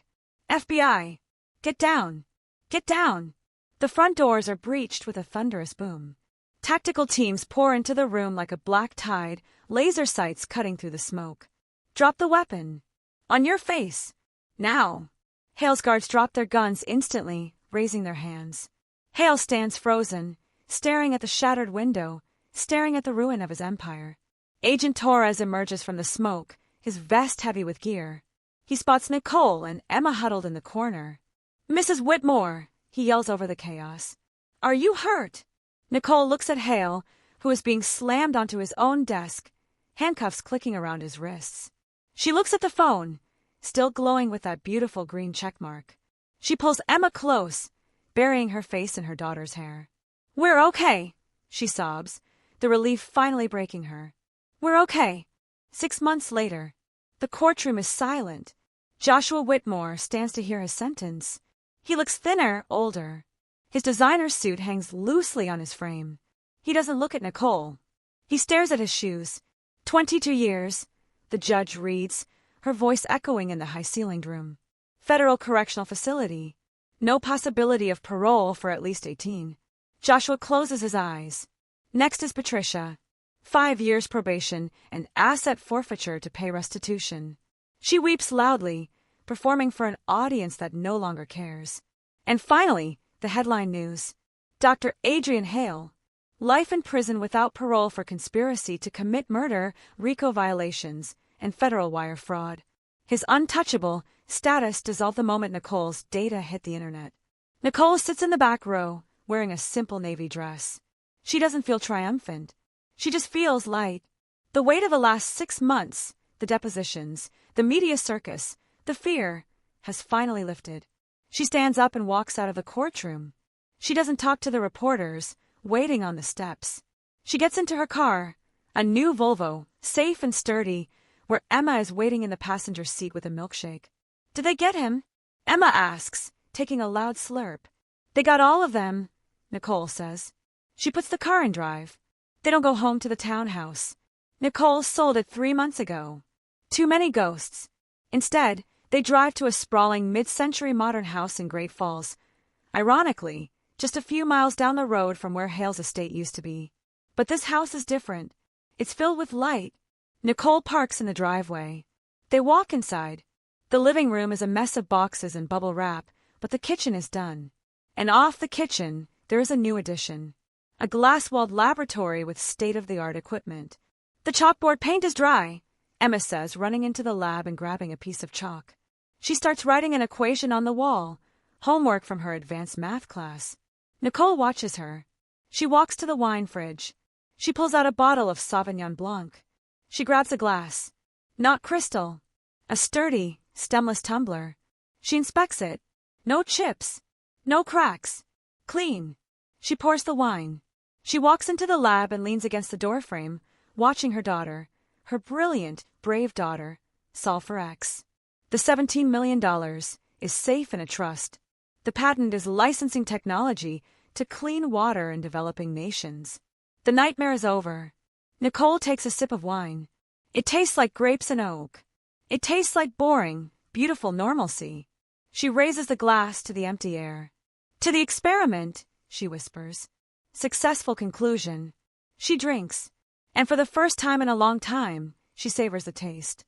FBI. Get down. Get down. The front doors are breached with a thunderous boom. Tactical teams pour into the room like a black tide, laser sights cutting through the smoke. Drop the weapon. On your face. Now. Hale's guards drop their guns instantly, raising their hands. Hale stands frozen, staring at the shattered window, staring at the ruin of his empire. Agent Torres emerges from the smoke, his vest heavy with gear. He spots Nicole and Emma huddled in the corner. Mrs. Whitmore, he yells over the chaos. Are you hurt? Nicole looks at Hale, who is being slammed onto his own desk, handcuffs clicking around his wrists. She looks at the phone, still glowing with that beautiful green checkmark. She pulls Emma close, burying her face in her daughter's hair. We're okay, she sobs, the relief finally breaking her. We're okay. 6 months later, the courtroom is silent. Joshua Whitmore stands to hear his sentence. He looks thinner, older. His designer suit hangs loosely on his frame. He doesn't look at Nicole. He stares at his shoes. 22 years, the judge reads, her voice echoing in the high-ceilinged room. Federal Correctional Facility. No possibility of parole for at least 18. Joshua closes his eyes. Next is Patricia. 5 years probation and asset forfeiture to pay restitution. She weeps loudly, performing for an audience that no longer cares. And finally, the headline news. Dr. Adrian Hale. Life in prison without parole for conspiracy to commit murder, RICO violations, and federal wire fraud. His untouchable status dissolved the moment Nicole's data hit the internet. Nicole sits in the back row, wearing a simple navy dress. She doesn't feel triumphant. She just feels light. The weight of the last 6 months, the depositions, the media circus, the fear, has finally lifted. She stands up and walks out of the courtroom. She doesn't talk to the reporters, waiting on the steps. She gets into her car, a new Volvo, safe and sturdy, where Emma is waiting in the passenger seat with a milkshake. Did they get him? Emma asks, taking a loud slurp. They got all of them, Nicole says. She puts the car in drive. They don't go home to the townhouse. Nicole sold it 3 months ago. Too many ghosts. Instead, they drive to a sprawling mid-century modern house in Great Falls. Ironically, just a few miles down the road from where Hale's estate used to be. But this house is different. It's filled with light. Nicole parks in the driveway. They walk inside. The living room is a mess of boxes and bubble wrap, but the kitchen is done. And off the kitchen, there is a new addition. A glass-walled laboratory with state-of-the-art equipment. The chalkboard paint is dry, Emma says, running into the lab and grabbing a piece of chalk. She starts writing an equation on the wall, homework from her advanced math class. Nicole watches her. She walks to the wine fridge. She pulls out a bottle of Sauvignon Blanc. She grabs a glass. Not crystal. A sturdy, stemless tumbler. She inspects it. No chips. No cracks. Clean. She pours the wine. She walks into the lab and leans against the doorframe, watching her daughter, her brilliant, brave daughter, solve for X. The $17 million is safe in a trust. The patent is licensing technology to clean water in developing nations. The nightmare is over. Nicole takes a sip of wine. It tastes like grapes and oak. It tastes like boring, beautiful normalcy. She raises the glass to the empty air. To the experiment, she whispers. Successful conclusion. She drinks, and for the first time in a long time, she savors the taste.